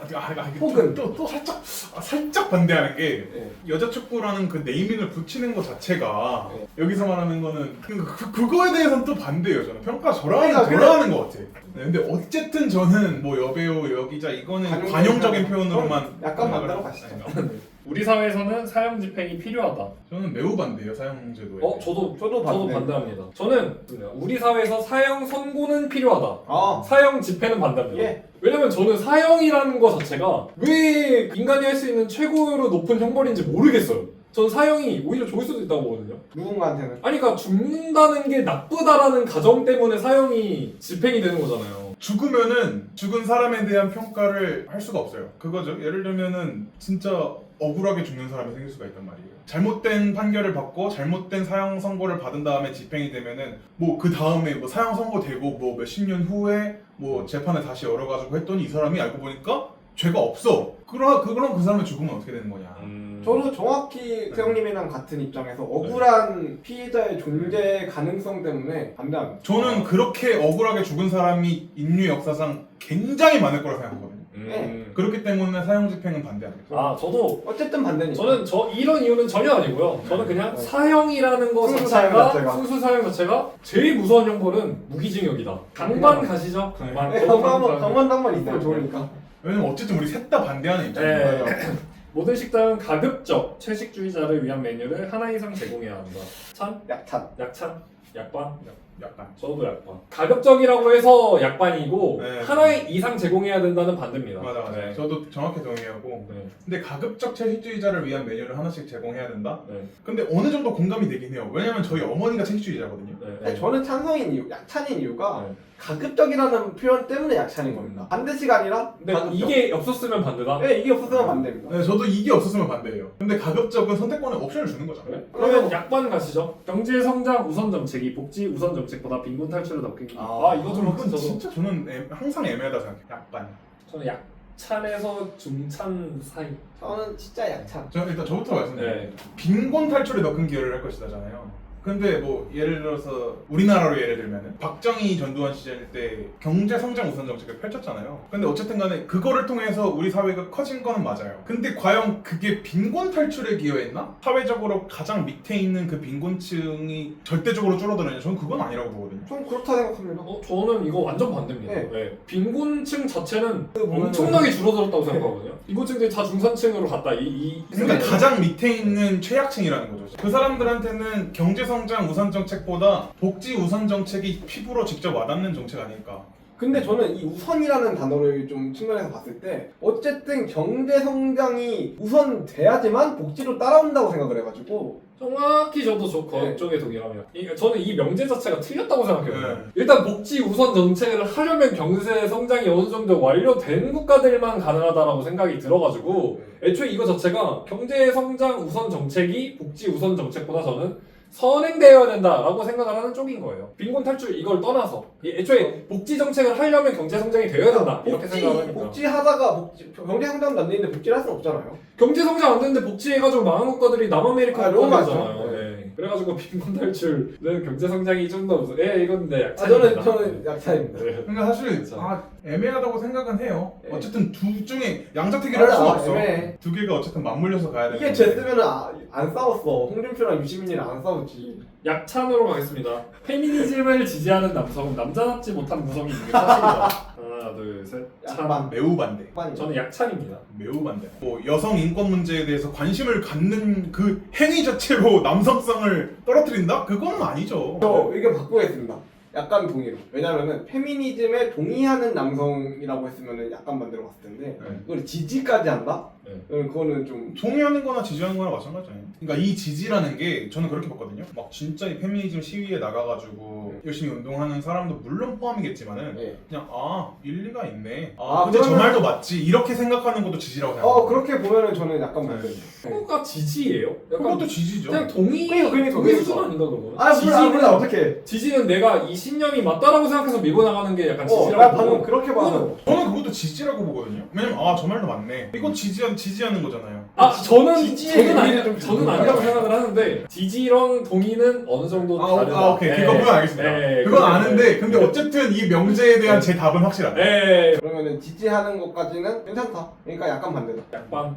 혹은 또 살짝 반대하는 게 네. 여자 축구라는 그 네이밍을 붙이는 것 자체가 네. 여기서 말하는 거는 그거에 대해서는 또 반대예요. 저는 평가 그러니까 절하하는 것 같아. 네, 근데 어쨌든 저는 뭐 여배우, 여기자 이거는 관용적인 표현으로만 약간 생각을 반대로 가시죠. 우리 사회에서는 사형 집행이 필요하다. 저는 매우 반대예요 사형제도에. 저도 반대합니다. 저는 우리 사회에서 사형 선고는 필요하다. 사형 집행은 반대합니다. 예. 왜냐면 저는 사형이라는 거 자체가 왜 인간이 할 수 있는 최고로 높은 형벌인지 모르겠어요. 전 사형이 오히려 좋을 수도 있다고 보거든요. 누군가한테는. 아니 그러니까 죽는다는 게 나쁘다라는 가정 때문에 사형이 집행이 되는 거잖아요. 죽으면은 죽은 사람에 대한 평가를 할 수가 없어요. 그거죠. 예를 들면은 진짜 억울하게 죽는 사람이 생길 수가 있단 말이에요. 잘못된 판결을 받고 잘못된 사형 선고를 받은 다음에 집행이 되면은 뭐 그 다음에 뭐 사형 선고되고 뭐 몇십 년 후에 뭐 재판을 다시 열어가지고 했더니 이 사람이 알고 보니까 죄가 없어. 그럼 그 사람의 죽으면 어떻게 되는 거냐. 저도 정확히 태형님이랑 같은 입장에서 억울한 피해자의 존재 가능성 때문에 반대합니다. 저는 그렇게 억울하게 죽은 사람이 인류 역사상 굉장히 많을 거라 생각하거든요. 그렇기 때문에 사형 집행은 반대합니다. 아 저도 어쨌든 반대니까. 저는 이런 이유는 전혀 아니고요. 저는 그냥 네. 사형이라는 거 순수 사형 자체가. 순수 사형 자체가 제일 무서운 형벌은 무기징역이다. 강반 가시죠? 강반. 네, 강만 있으면 좋으니까. 왜냐면 어쨌든 우리 셋 다 반대하는 입장이에요. 모든 식당은 가급적 채식주의자를 위한 메뉴를 하나 이상 제공해야 한다. 찬? 약찬. 약찬? 약반? 약간. 저도 약반. 가급적이라고 해서 약반이고 네. 하나 이상 제공해야 된다는 반대입니다. 맞아. 네. 저도 정확히 동의하고. 네. 근데 가급적 채식주의자를 위한 메뉴를 하나씩 제공해야 된다? 네. 근데 어느 정도 공감이 되긴 해요. 왜냐면 저희 어머니가 채식주의자거든요. 네. 아니, 저는 찬성인 이유, 약찬인 이유가 네. 가급적이라는 표현 때문에 약찬인 겁니다. 반대시가 아니라 근데 가급적. 이게 없었으면 반대다? 네, 이게 없었으면 반대입니다. 네, 저도 이게 없었으면 반대예요. 근데 가급적은 선택권의 옵션을 주는 거잖아요. 네. 그러면 약반 가시죠. 경제 성장 우선 정책이 복지 우선 정책보다 貧困탈출을 더 크게. 이거 좀 이건 저도 진짜 저는 항상 애매하다 생각해요. 약간. 저는 약찬에서 중찬 사이. 저는 진짜 약찬. 일단 저부터 말씀드릴게요. 네. 빈곤 탈출에 더 큰 기여를 할 것이다잖아요. 근데 뭐 예를 들어서 우리나라로 예를 들면은 박정희 전두환 시절 때 경제 성장 우선 정책을 펼쳤잖아요. 근데 어쨌든 간에 그거를 통해서 우리 사회가 커진 거는 맞아요. 근데 과연 그게 빈곤 탈출에 기여했나? 사회적으로 가장 밑에 있는 그 빈곤층이 절대적으로 줄어드느냐? 저는 그건 아니라고 보거든요. 좀 그렇다 생각합니다. 저는 이거 완전 반대입니다. 네. 네. 빈곤층 자체는 보면은- 엄청나게 줄어들었다고 생각하거든요. 빈곤층들이 다 중산층으로 갔다. 그러니까 가장 밑에 있는 최약층이라는 거죠. 그 사람들한테는 경제 성장 우선 정책보다 복지 우선 정책이 피부로 직접 와닿는 정책 아닐까. 근데 저는 이 우선이라는 단어를 좀 측면에서 봤을 때 어쨌든 경제 성장이 우선돼야지만 복지로 따라온다고 생각을 해가지고 정확히 저도 네. 그쪽에 동의합니다. 저는 이 명제 자체가 틀렸다고 생각해요. 네. 일단 복지 우선 정책을 하려면 경제 성장이 어느 정도 완료된 국가들만 가능하다라고 생각이 들어가지고 애초에 이거 자체가 경제 성장 우선 정책이 복지 우선 정책보다 저는 선행되어야 된다라고 생각을 하는 쪽인 거예요. 빈곤 탈출 이걸 떠나서 애초에 복지 정책을 하려면 경제 성장이 되어야 된다 이렇게 생각하니까. 복지하다가 경제 성장도 안 되는데 복지를 할 수는 없잖아요. 경제 성장 안 되는데 복지해가지고 망한 국가들이 남아메리카 너무 국가들이잖아요. 많죠. 네. 그래가지고 빈곤 탈출은 경제 성장이 좀 더 우선. 이건 네 아, 약차입니다. 저는 약차입니다. 네. 그러니까 사실 그렇죠. 애매하다고 생각은 해요. 네. 어쨌든 둘 중에 양자택일을 할 맞아, 수는 없어. 애매해. 두 개가 어쨌든 맞물려서 가야 돼. 이게 됐으면 안 싸웠어. 홍준표랑 유시민이랑 안 싸웠지. 약찬으로 가겠습니다. 페미니즘을 지지하는 남성은 남자답지 못한 구성이 있는 게 사실이다. 하나, 둘, 셋. 찬. 약반. 매우 반대. 저는 약찬입니다. 매우 반대. 뭐 여성 인권 문제에 대해서 관심을 갖는 그 행위 자체로 남성성을 떨어뜨린다? 그건 아니죠. 저 의견 바꾸겠습니다. 약간 동의로. 왜냐면은 페미니즘에 동의하는 남성이라고 했으면은 약간 반대로 갔을 텐데 네. 그걸 지지까지 한다? 네. 그거는 좀 동의하는 거나 지지하는 거나 마찬가지예요. 그러니까 이 지지라는 게 저는 그렇게 봤거든요. 막 진짜 이 페미니즘 시위에 나가가지고 열심히 운동하는 사람도 물론 포함이겠지만은 예. 그냥 일리가 있네. 아, 근데 저 그러면- 말도 맞지. 이렇게 생각하는 것도 지지라고 생각해요. 그렇게 보면은 저는 약간 반대죠. 그거가 지지예요? 약간 그것도 지지죠. 그냥 동의 그러니까 동의 수준 그거죠. 아닌가 그거? 몰라 어떻게? 지지는 내가 이 신념이 맞다라고 생각해서 밀고 나가는 게 약간 나 지지라고 방금 보고 그렇게 봐서 저는 그것도 지지라고 보거든요. 왜냐면 저 말도 맞네. 이건 지지하는 거잖아요. 지지의 의미를 좀 저는 주는 아니라고 거야. 생각을 하는데 지지랑 동의는 어느 정도 다르다. 오케이. 그건 알겠습니다. 네, 그건 그건 아는데 근데 어쨌든 이 명제에 대한 제 답은 확실하다. 네. 그러면은 지지하는 것까지는 괜찮다. 그러니까 약간 반대다.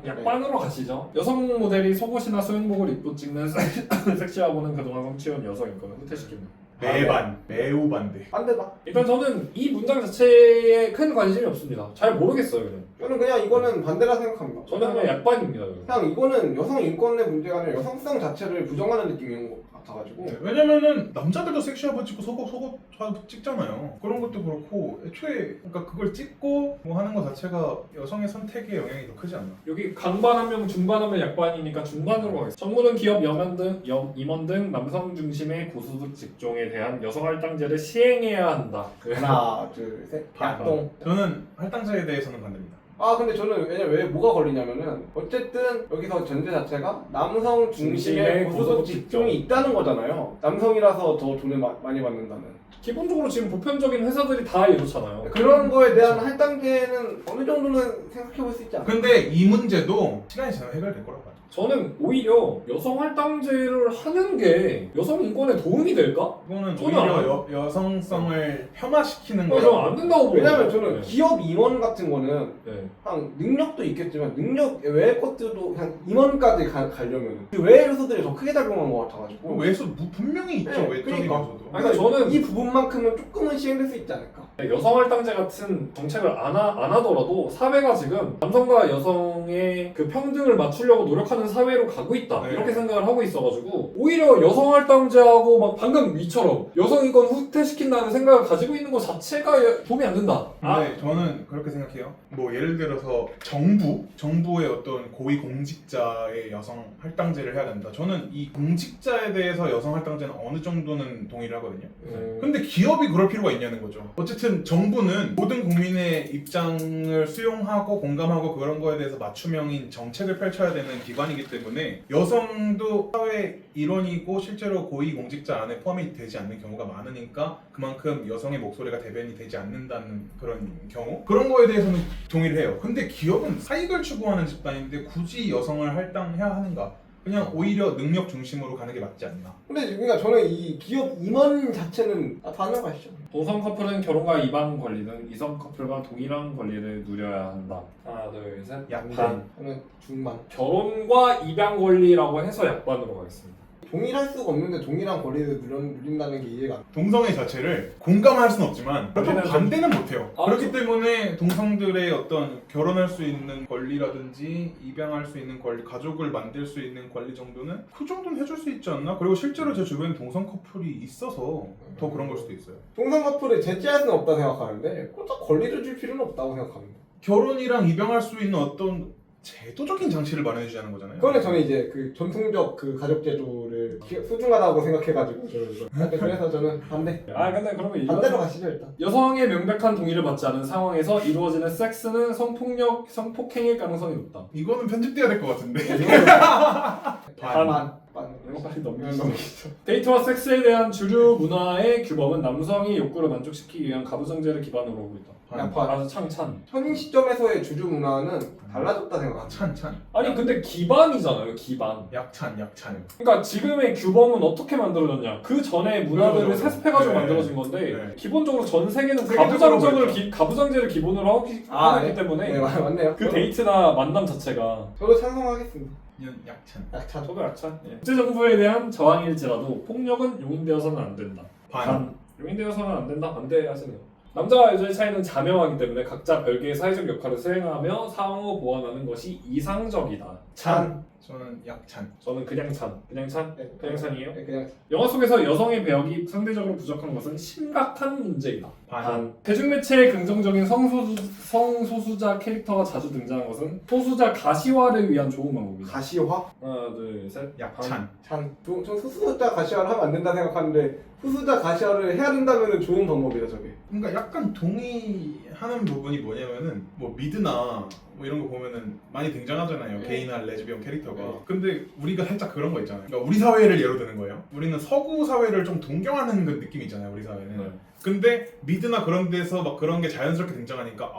약반으로 가시죠. 여성 모델이 속옷이나 수영복을 입고 찍는 섹시하고는 그동안 성취해온 여성 인권을 후퇴시킵니다. 매우 반대. 반대다. 일단 저는 이 문장 자체에 큰 관심이 없습니다. 잘 모르겠어요, 그냥. 저는 그냥 이거는 반대라 생각합니다. 저는 그냥 약반입니다. 그냥. 그냥 이거는 여성 인권의 문제가 아니라 여성성 자체를 부정하는 느낌인 것 같아. 같아가지고 네, 왜냐면은 남자들도 섹시하고 찍고 속옷 찍잖아요. 그런 것도 그렇고 애초에 그러니까 그걸 찍고 뭐 하는 것 자체가 여성의 선택에 영향이 더 크지 않나. 여기 강반 한 명, 중반 한 명, 약반이니까 중반으로 가겠습니다. 정부는 기업 임원 등 남성 중심의 고소득 직종에 대한 여성 할당제를 시행해야 한다. 하나 둘셋 약동. 저는 할당제에 대해서는 반대입니다. 아 근데 저는 왜 뭐가 걸리냐면은 어쨌든 여기서 전제 자체가 남성 중심의 고소득 직종이 있다는 거잖아요. 남성이라서 더 돈을 많이 받는다는. 기본적으로 지금 보편적인 회사들이 다 이렇잖아요. 그런 거에 대한 할당제는 어느 정도는 생각해 볼 수 있지 않을까? 근데 이 문제도 시간이 지나면 해결될 거라고 봐요. 저는 오히려 여성 할당제를 하는 게 여성 인권에 도움이 될까? 이거는 저는 오히려 여성성을 혐화시키는 저는 거라고. 안 된다고 보여요. 왜냐면 저는 네. 기업 임원 같은 거는 네. 한 능력도 있겠지만 능력 외의 것들도 그냥 임원까지 가려면 그 외의 요소들이 더 크게 작용한 것 같아가지고 외에서 분명히 있죠. 네, 외적인 그러니까. 요소도. 아니, 그러니까 저는 이 부분만큼은 조금은 시행될 수 있지 않을까? 여성 할당제 같은 정책을 안 하더라도 사회가 지금 남성과 여성의 그 평등을 맞추려고 노력하는 사회로 가고 있다 네. 이렇게 생각을 하고 있어가지고 오히려 여성 할당제하고 막 방금 위처럼 여성 인권 후퇴시킨다는 생각을 가지고 있는 것 자체가 도움이 안 된다. 근데 저는 그렇게 생각해요. 뭐 예를 들어서 정부의 어떤 고위 공직자의 여성 할당제를 해야 된다. 저는 이 공직자에 대해서 여성 할당제는 어느 정도는 동의를 하거든요. 근데 기업이 그럴 필요가 있냐는 거죠. 어쨌든 정부는 모든 국민의 입장을 수용하고 공감하고 그런 거에 대해서 맞춤형인 정책을 펼쳐야 되는 기관이기 때문에 여성도 사회 일원이고 실제로 고위 공직자 안에 포함이 되지 않는 경우가 많으니까 그만큼 여성의 목소리가 대변이 되지 않는다는 그런 경우 그런 거에 대해서는 동의를 해요. 근데 기업은 사익을 추구하는 집단인데 굳이 여성을 할당해야 하는가? 그냥 오히려 능력 중심으로 가는 게 맞지 않나. 근데 그러니까 저는 이 기업 임원 자체는 다른 거 아시죠? 동성 커플은 결혼과 이방 권리 등 이성 커플과 동일한 권리를 누려야 한다. 하나, 둘, 셋. 약반. 저는 중반. 결혼과 입양 권리라고 해서 약반으로 가겠습니다. 동일할 수가 없는데 동일한 권리를 누린다는 게 이해가 안 돼. 동성애 자체를 공감할 수는 없지만 좀 우리는 반대는 못해요. 아, 그렇기 때문에 동성들의 어떤 결혼할 수 있는 권리라든지 입양할 수 있는 권리, 가족을 만들 수 있는 권리 정도는 그 정도는 해줄 수 있지 않나? 그리고 실제로 제 주변에 동성 커플이 있어서 더 그런 걸 수도 있어요. 동성 커플을 제지할 수는 없다고 생각하는데 꼭 권리를 줄 필요는 없다고 생각합니다. 결혼이랑 입양할 수 있는 어떤 제도적인 장치를 마련해주자는 거잖아요. 그거는 저는 이제 그 전통적 그 가족 제도를 소중하다고 생각해가지고 그래서 저는 반대. 근데 그러면 이거 반대로 가시죠 일단. 여성의 명백한 동의를 받지 않은 상황에서 이루어지는 섹스는 성폭력, 성폭행일 가능성이 높다. 이거는 편집돼야 될 것 같은데. 반. 이거 빨리 넘기시죠. 데이트와 섹스에 대한 주류 문화의 규범은 남성이 욕구를 만족시키기 위한 가부장제를 기반으로 하고 있다. 반. 아주 창찬. 현 시점에서의 주류 문화는 달라졌다 생각합니다. 찬. 아니 근데 기반이잖아요. 기반. 약찬. 그러니까 지금의 규범은 어떻게 만들어졌냐? 그 전에 문화들을 그렇죠. 세습해가지고 네. 만들어진 건데 네. 기본적으로 전 세계는 세계적으로 가부장제를 기본으로 하고 있기 때문에 네 맞네요. 그 데이트나 만남 자체가 저도 찬성하겠습니다. 약찬. 약찬. 저도 약찬. 국제정부에 대한 저항일지라도 폭력은 용인되어서는 안 된다. 반. 용인되어서는 안 된다. 반대하시네요. 남자와 여자의 차이는 자명하기 때문에 각자 별개의 사회적 역할을 수행하며 상호 보완하는 것이 이상적이다. 찬. 저는 약찬. 저는 그냥 찬. 그냥 찬? 네, 그냥 찬이에요? 네, 그냥 영화 속에서 여성의 배역이 상대적으로 부족한 것은 심각한 문제이다. 반. 대중매체에 긍정적인 성소수자 캐릭터가 자주 등장한 것은 소수자 가시화를 위한 좋은 방법이다. 가시화. 하나, 둘, 셋. 약찬. 찬. 전 소수자 가시화를 하면 안 된다 생각하는데 소수자 가시화를 해야 된다면 좋은 방법이다 저게. 그러니까 약간 동의하는 부분이 뭐냐면은 뭐 미드나 뭐 이런 거 보면은 많이 등장하잖아요. 네. 게이나 레즈비언 캐릭터가. 네. 근데 우리가 살짝 그런 거 있잖아요. 그러니까 우리 사회를 예로 드는 거예요. 우리는 서구 사회를 좀 동경하는 그 느낌이 있잖아요. 우리 사회는. 네. 근데 미드나 그런 데서 막 그런 게 자연스럽게 등장하니까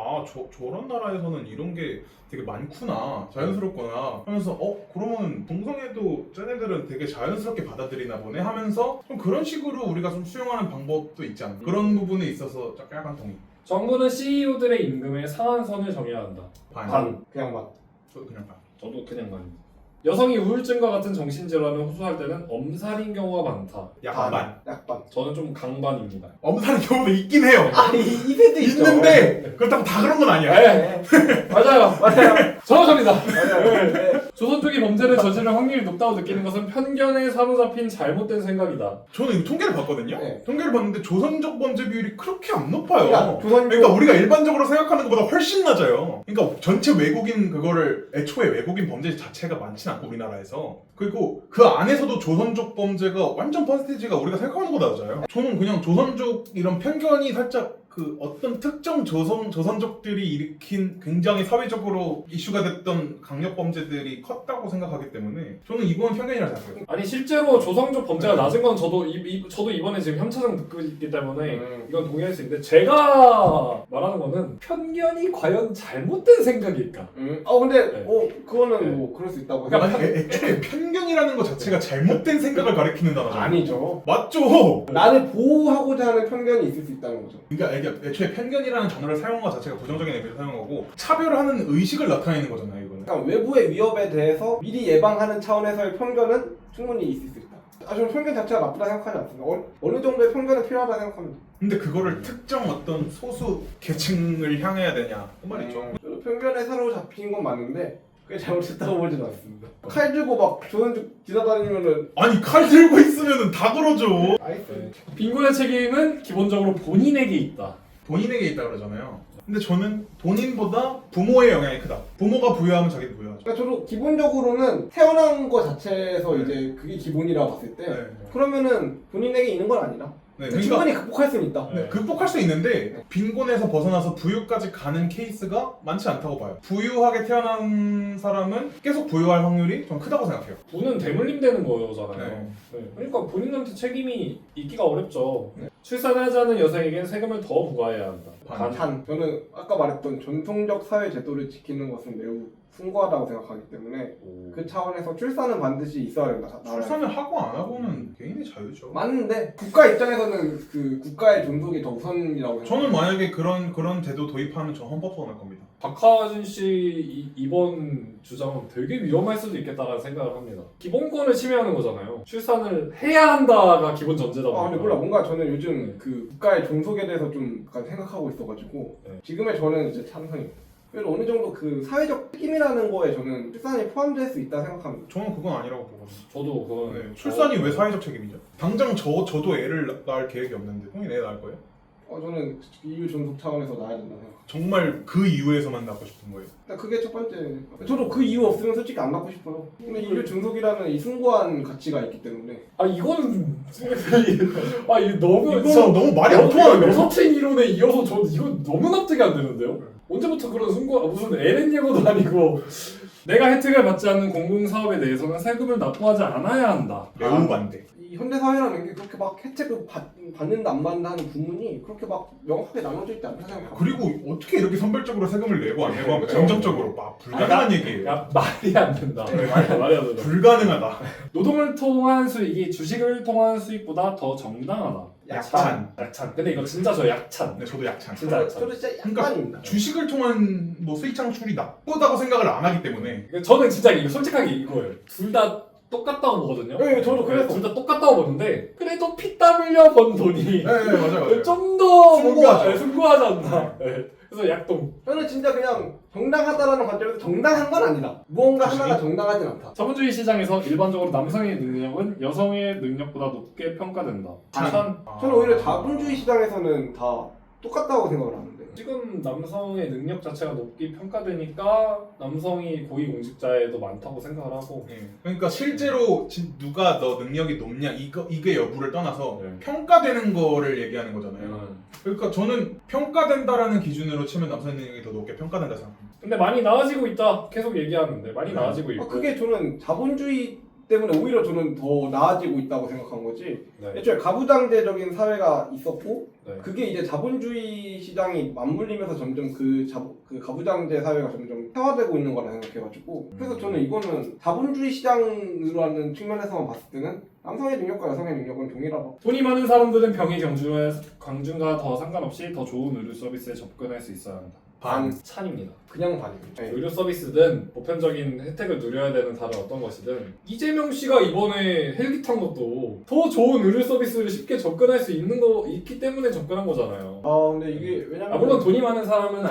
저런 나라에서는 이런 게 되게 많구나, 자연스럽구나 하면서 그러면 동성애도 쟤네들은 되게 자연스럽게 받아들이나 보네 하면서 좀 그런 식으로 우리가 좀 수용하는 방법도 있지 않나. 그런 부분에 있어서 약간 동의. 정부는 CEO들의 임금의 상한선을 정해야 한다. 반. 그냥 막. 저도 그냥 반. 저도 그냥 반입니다. 여성이 우울증과 같은 정신질환을 호소할 때는 엄살인 경우가 많다. 약반. 약반. 저는 좀 강반입니다. 엄살인 경우도 있긴 해요. 이 세대 있죠. 있는데 그렇다고 다 그런 건 아니야. 네. 맞아요. 맞아요. 정확합니다. 맞아요. 네. 조선 초기 범죄를 저지를 확률이 높다고 느끼는 것은 편견에 사로잡힌 잘못된 생각이다. 저는 이거 통계를 봤거든요. 네. 통계를 봤는데 조선족 범죄 비율이 그렇게 안 높아요. 그러니까 그러니까 우리가 일반적으로 생각하는 것보다 훨씬 낮아요. 그러니까 전체 외국인 그거를 애초에 외국인 범죄 자체가 많진 않고 우리나라에서 그리고 그 안에서도 조선족 범죄가 완전 퍼센티지가 우리가 생각하는 것보다 낮아요. 저는 그냥 조선족 이런 편견이 살짝 그 어떤 특정 조선족들이 일으킨 굉장히 사회적으로 이슈가 됐던 강력 범죄들이 컸다고 생각하기 때문에 저는 이건 편견이라 생각해요. 아니 실제로 조성적 범죄가 네. 낮은 건 저도 저도 이번에 지금 현차장 듣고 있기 때문에 이건 동의할 수 있는데 제가 말하는 거는 편견이 과연 잘못된 생각일까? 근데 네. 그거는 네. 뭐 그럴 수 있다고 그러니까 아니 애초에 편견이라는 것 자체가 잘못된 생각을 가리키는 단어잖아요. 아니죠. 맞죠? 나를 보호하고자 하는 편견이 있을 수 있다는 거죠. 그러니까 애초에 편견이라는 단어를 사용한 것 자체가 부정적인 의미로 사용한 거고 차별하는 의식을 나타내는 거잖아요. 이거는. 그러니까 외부의 위협에 대해서 미리 예방하는 차원에서의 편견은 충분히 있을 수 있다. 저는 편견 자체가 나쁘다 생각하지 않습니다. 어느 정도의 편견은 필요하다 생각합니다. 근데 그거를 특정 어떤 소수 계층을 향해야 되냐 그 말이죠. 저도 편견에 사로잡힌 건 맞는데 그게 잘못했다고 보진 않습니다. 칼 들고 막 조선족 지나다니면은 아니 칼 들고 있으면은 다 그러죠. 아이스. 빈곤의 책임은 기본적으로 본인에게 있다. 본인에게 있다 그러잖아요. 근데 저는 본인보다 부모의 영향이 크다. 부모가 부여하면 자기도 부여하죠. 그러니까 저도 기본적으로는 태어난 거 자체에서 이제 그게 기본이라고 봤을 때 네. 그러면은 본인에게 있는 건 아니다. 네, 충분히 극복할 수는 있다. 네. 극복할 수 있는데 빈곤에서 벗어나서 부유까지 가는 케이스가 많지 않다고 봐요. 부유하게 태어난 사람은 계속 부유할 확률이 좀 크다고 생각해요. 돈은 대물림되는 거잖아요. 네. 네. 그러니까 본인한테 책임이 있기가 어렵죠. 네. 출산을 하지 않은 여성에게는 세금을 더 부과해야 한다. 반. 저는 아까 말했던 전통적 사회 제도를 지키는 것은 매우 숭고하다고 생각하기 때문에 오. 그 차원에서 출산은 반드시 있어야 된다. 출산을 하고 안 하고는 개인의 자유죠. 맞는데 국가 입장에서는 그 국가의 존속이 더 우선이라고 저는 생각해요. 만약에 그런 제도 도입하면 저 헌법소원할 겁니다. 박하진 씨 이번 주장은 되게 위험할 수도 있겠다라는 생각을 합니다. 기본권을 침해하는 거잖아요. 출산을 해야 한다가 기본 전제다 보니까. 근데 몰라 뭔가 저는 요즘 그 국가의 존속에 대해서 좀 약간 생각하고 있어가지고 네. 지금의 저는 이제 찬성입니다. 그래도 어느 정도 그 사회적 책임이라는 거에 저는 출산이 포함될 수 있다 생각합니다. 저는 그건 아니라고 보거든요. 저도 그건 네, 출산이 왜 사회적 책임이죠? 당장 저도 애를 낳을 계획이 없는데 형이 애 낳을 거예요? 저는 인류 존속 차원에서 나야 된다 생각. 정말 그 이유에서만 낳고 싶은 거예요. 일단 그게 첫 번째. 저도 그 이유 없으면 솔직히 안 낳고 싶어요. 근데 인류 존속이라는 이 숭고한 가치가 있기 때문에. 이거는 이거 너무 이거 너무 말이 안 통하는데요? 여서친 이론에 이어서 저 이거 너무 납득이 안 되는데요? 언제부터 그런 무슨 LN 예고도 아니고 내가 혜택을 받지 않는 공공사업에 대해서는 세금을 납부하지 않아야 한다. 매우 반대. 이 현대 사회라는 게 그렇게 막 혜택을 받는다 안 받는다 하는 구문이 그렇게 막 명확하게 나눠져 있지 않다 생각합니다. 그리고 어떻게 이렇게 선별적으로 세금을 내고 안 내고 하면 그렇죠. 정적적으로 막 불가능한 얘기예요. 야 말이 안 된다. 말이 안 된다. 불가능하다. 노동을 통한 수익이 주식을 통한 수익보다 더 정당하다. 약찬. 약찬. 근데 이거 진짜 저 약찬. 네, 저도 약찬. 진짜 약찬. 저도 진짜 그러니까 약간입니다. 주식을 통한 뭐 수익 창출이 나쁘다고 생각을 안 하기 때문에 저는 진짜 이거 솔직하게 이거예요. 둘 다 똑같다고 보거든요. 네, 저도 그래서. 둘 다 똑같다고 보는데 그래도 피땀 흘려 번 돈이 네, 맞아요. 좀 더 숭고하죠. 숭고하지 않나. 네. 그래서 약동. 저는 진짜 그냥 정당하다라는 관점에서 정당한 건 아니다. 무언가 주식이? 하나가 정당하진 않다. 자본주의 시장에서 일반적으로 남성의 능력은 여성의 능력보다 높게 평가된다. 찬. 저는 오히려 자본주의 시장에서는 다 똑같다고 생각을 하는데. 지금 남성의 능력 자체가 높게 평가되니까 남성이 고위공직자에도 많다고 생각을 하고 예. 그러니까 실제로 누가 너 능력이 높냐 이게 여부를 떠나서 네. 평가되는 거를 얘기하는 거잖아요. 그러니까 저는 평가된다라는 기준으로 치면 남성의 능력이 더 높게 평가된다 생각합니다. 근데 많이 나아지고 있다 계속 얘기하는데 많이 네. 나아지고 있고 그게 저는 자본주의 때문에 오히려 저는 더 나아지고 있다고 생각한 거지. 네. 애초에 가부장제적인 사회가 있었고 네. 그게 이제 자본주의 시장이 맞물리면서 점점 그 가부장제 사회가 점점 태화되고 있는 거라 생각해가지고 그래서 저는 이거는 자본주의 시장으로 하는 측면에서만 봤을 때는 남성의 능력과 여성의 능력은 동일하다. 돈이 많은 사람들은 병의 경중과 더 상관없이 더 좋은 의료 서비스에 접근할 수 있어야 한다. 반. 찬입니다. 그냥 반입니다. 네. 의료 서비스든 보편적인 혜택을 누려야 되는 다른 어떤 것이든 이재명 씨가 이번에 헬기 탄 것도 더 좋은 의료 서비스를 쉽게 접근할 수 있기 때문에 접근한 거잖아요. 근데 이게 왜냐면 물론 돈이 많은 사람은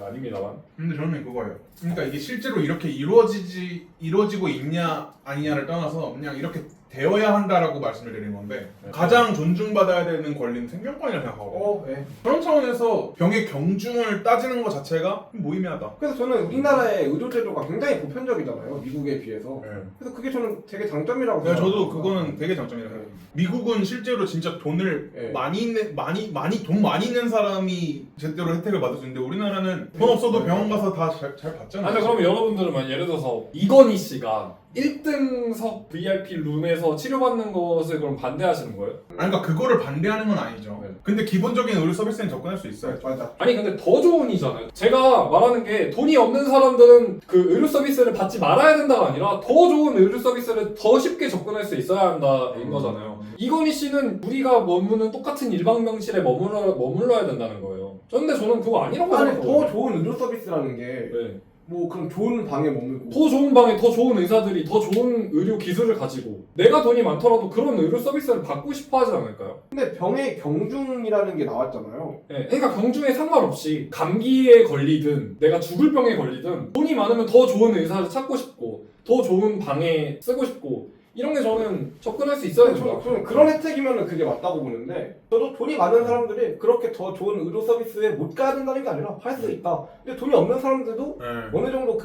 아닙니다만. 근데 저는 그거예요. 그러니까 이게 실제로 이렇게 이루어지고 있냐 아니냐를 떠나서 그냥 이렇게 되어야 한다라고 말씀을 드린 건데 가장 존중받아야 되는 권리는 생명권이라고 생각하거든요. 네. 그런 차원에서 병의 경중을 따지는 것 자체가 무의미하다. 그래서 저는 우리나라의 의료제도가 굉장히 보편적이잖아요. 미국에 비해서. 그래서 그게 저는 되게 장점이라고 네, 생각해요. 저도 그거는 되게 장점이라고 생각해요. 미국은 실제로 진짜 돈을 네. 돈 많이 있는 사람이 제대로 혜택을 받을 수 있는데 우리나라는 돈 없어도 병원 가서 다 잘 받잖아요. 아니 그러면 여러분들은 만 예를 들어서 이건희 씨가 1등석 VIP 룸에서 치료받는 것을 그럼 반대하시는 거예요? 아니 그러니까 그거를 반대하는 건 아니죠. 네. 근데 기본적인 의료 서비스는 접근할 수 있어요. 맞아. 아니 근데 더 좋은이잖아요. 제가 말하는 게 돈이 없는 사람들은 그 의료 서비스를 받지 말아야 된다가 아니라 더 좋은 의료 서비스를 더 쉽게 접근할 수 있어야 한다인 거잖아요. 이건희 씨는 우리가 머무는 똑같은 일방병실에 머물러야 된다는 거예요. 근데 저는 그거 아니라고 아니 생각해요. 더 좋은 의료 서비스라는 게 네. 뭐 그럼 좋은 방에 머물고 더 좋은 방에 더 좋은 의사들이 더 좋은 의료 기술을 가지고 내가 돈이 많더라도 그런 의료 서비스를 받고 싶어 하지 않을까요? 근데 병의 경중이라는 게 나왔잖아요. 네, 그러니까 경중에 상관없이 감기에 걸리든 내가 죽을 병에 걸리든 돈이 많으면 더 좋은 의사를 찾고 싶고 더 좋은 방에 쓰고 싶고 이런 게 저는 접근할 수 있어야 된다. 저는 그런 혜택이면 그게 맞다고 보는데 저도 돈이 많은 사람들이 그렇게 더 좋은 의료 서비스에 못 가야 된다는 게 아니라 할 수 있다. 근데 돈이 없는 사람들도 네. 어느 정도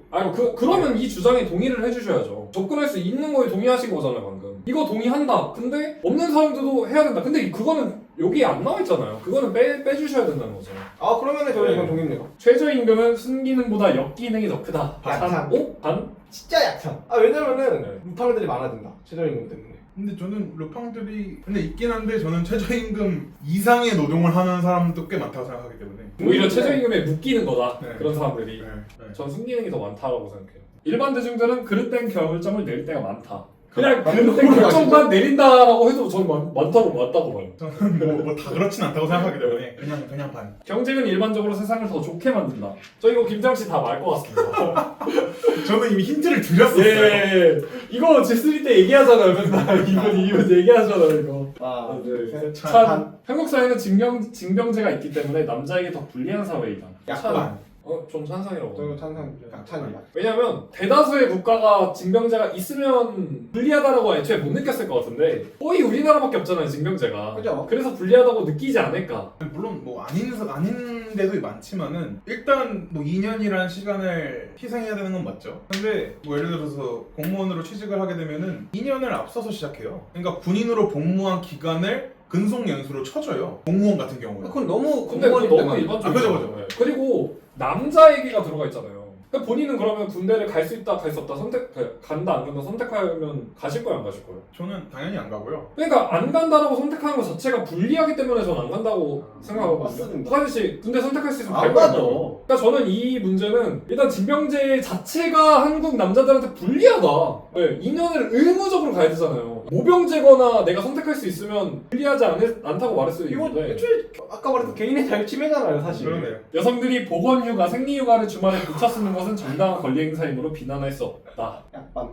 아니 그러면 이 주장에 동의를 해주셔야죠. 접근할 수 있는 거에 동의하신 거잖아요 방금. 이거 동의한다. 근데 없는 사람들도 해야 된다. 근데 그거는 여기에 안 나와 있잖아요. 그거는 빼주셔야 된다는 거죠. 아 그러면은 저는 이건 동의입니다. 최저임금은 순기능보다 역기능이 더 크다. 약간. 오? 반? 진짜 약참. 아 왜냐면은 네. 루팡들이 많아진다. 최저임금 때문에. 근데 저는 루팡들이 근데 있긴 한데 저는 최저임금 이상의 노동을 하는 사람도 꽤 많다고 생각하기 때문에 오히려 최저임금에 묶이는 거다. 네. 그런 사람들이. 네. 네. 전 순기능이 더 많다고 생각해요. 일반 대중들은 그릇된 결정을 내릴 때가 많다. 그냥 그릇된 그런 거 결정만 내린다라고 해도 저는 맞다고 봐요. 저는 뭐 다 그렇진 않다고 생각하기 때문에 그냥 반. 경쟁은 일반적으로 세상을 더 좋게 만든다. 저 이거 김장 씨 다 말 것 같습니다. 저는 이미 힌트를 드렸었어요. 예. 이거 G3 때 얘기하잖아요. 맨날 이분 얘기하잖아요. 이거. 아, 둘, 셋. 찬. 찬. 한국 사회는 징병제가 있기 때문에 남자에게 더 불리한 사회이다. 약반. 좀 찬성이라고. 저는 찬성입니다. 왜냐면 대다수의 국가가 징병제가 있으면 불리하다라고 애초에 못 느꼈을 것 같은데 거의 우리나라밖에 없잖아요 징병제가. 그죠? 그래서 불리하다고 느끼지 않을까. 물론 뭐 아닌 데도 많지만은 일단 뭐 2년이라는 시간을 희생해야 되는 건 맞죠. 근데 뭐 예를 들어서 공무원으로 취직을 하게 되면은 2년을 앞서서 시작해요. 그러니까 군인으로 복무한 기간을 근속 연수로 쳐줘요. 공무원 같은 경우는. 그건 너무 근데 그거 공무원일 너무 때만. 일반적이죠. 그죠. 네. 그리고 남자 얘기가 들어가 있잖아요. 그러니까 본인은 그러면 군대를 갈 수 있다 갈 수 없다 간다 안 간다 선택하면 가실 거예요 안 가실 거예요? 저는 당연히 안 가고요. 그러니까 안 간다라고 선택하는 것 자체가 불리하기 때문에 저는 안 간다고 생각하거든요. 맞습니다. 박하진 씨 군대 선택할 수 있으면 안 갈 거예요. 가죠. 그러니까 저는 이 문제는 일단 징병제 자체가 한국 남자들한테 불리하다. 네, 2년을 의무적으로 가야 되잖아요. 모병제거나 내가 선택할 수 있으면 불리하지 않다고 말할 수 이거 있는데 애초에 아까 말했던 개인의 자유 침해잖아요 사실. 그러네요. 여성들이 보건휴가, 생리휴가를 주말에 붙여 쓰는 것은 정당한 권리 행사이므로 비난할 수 없다. 약간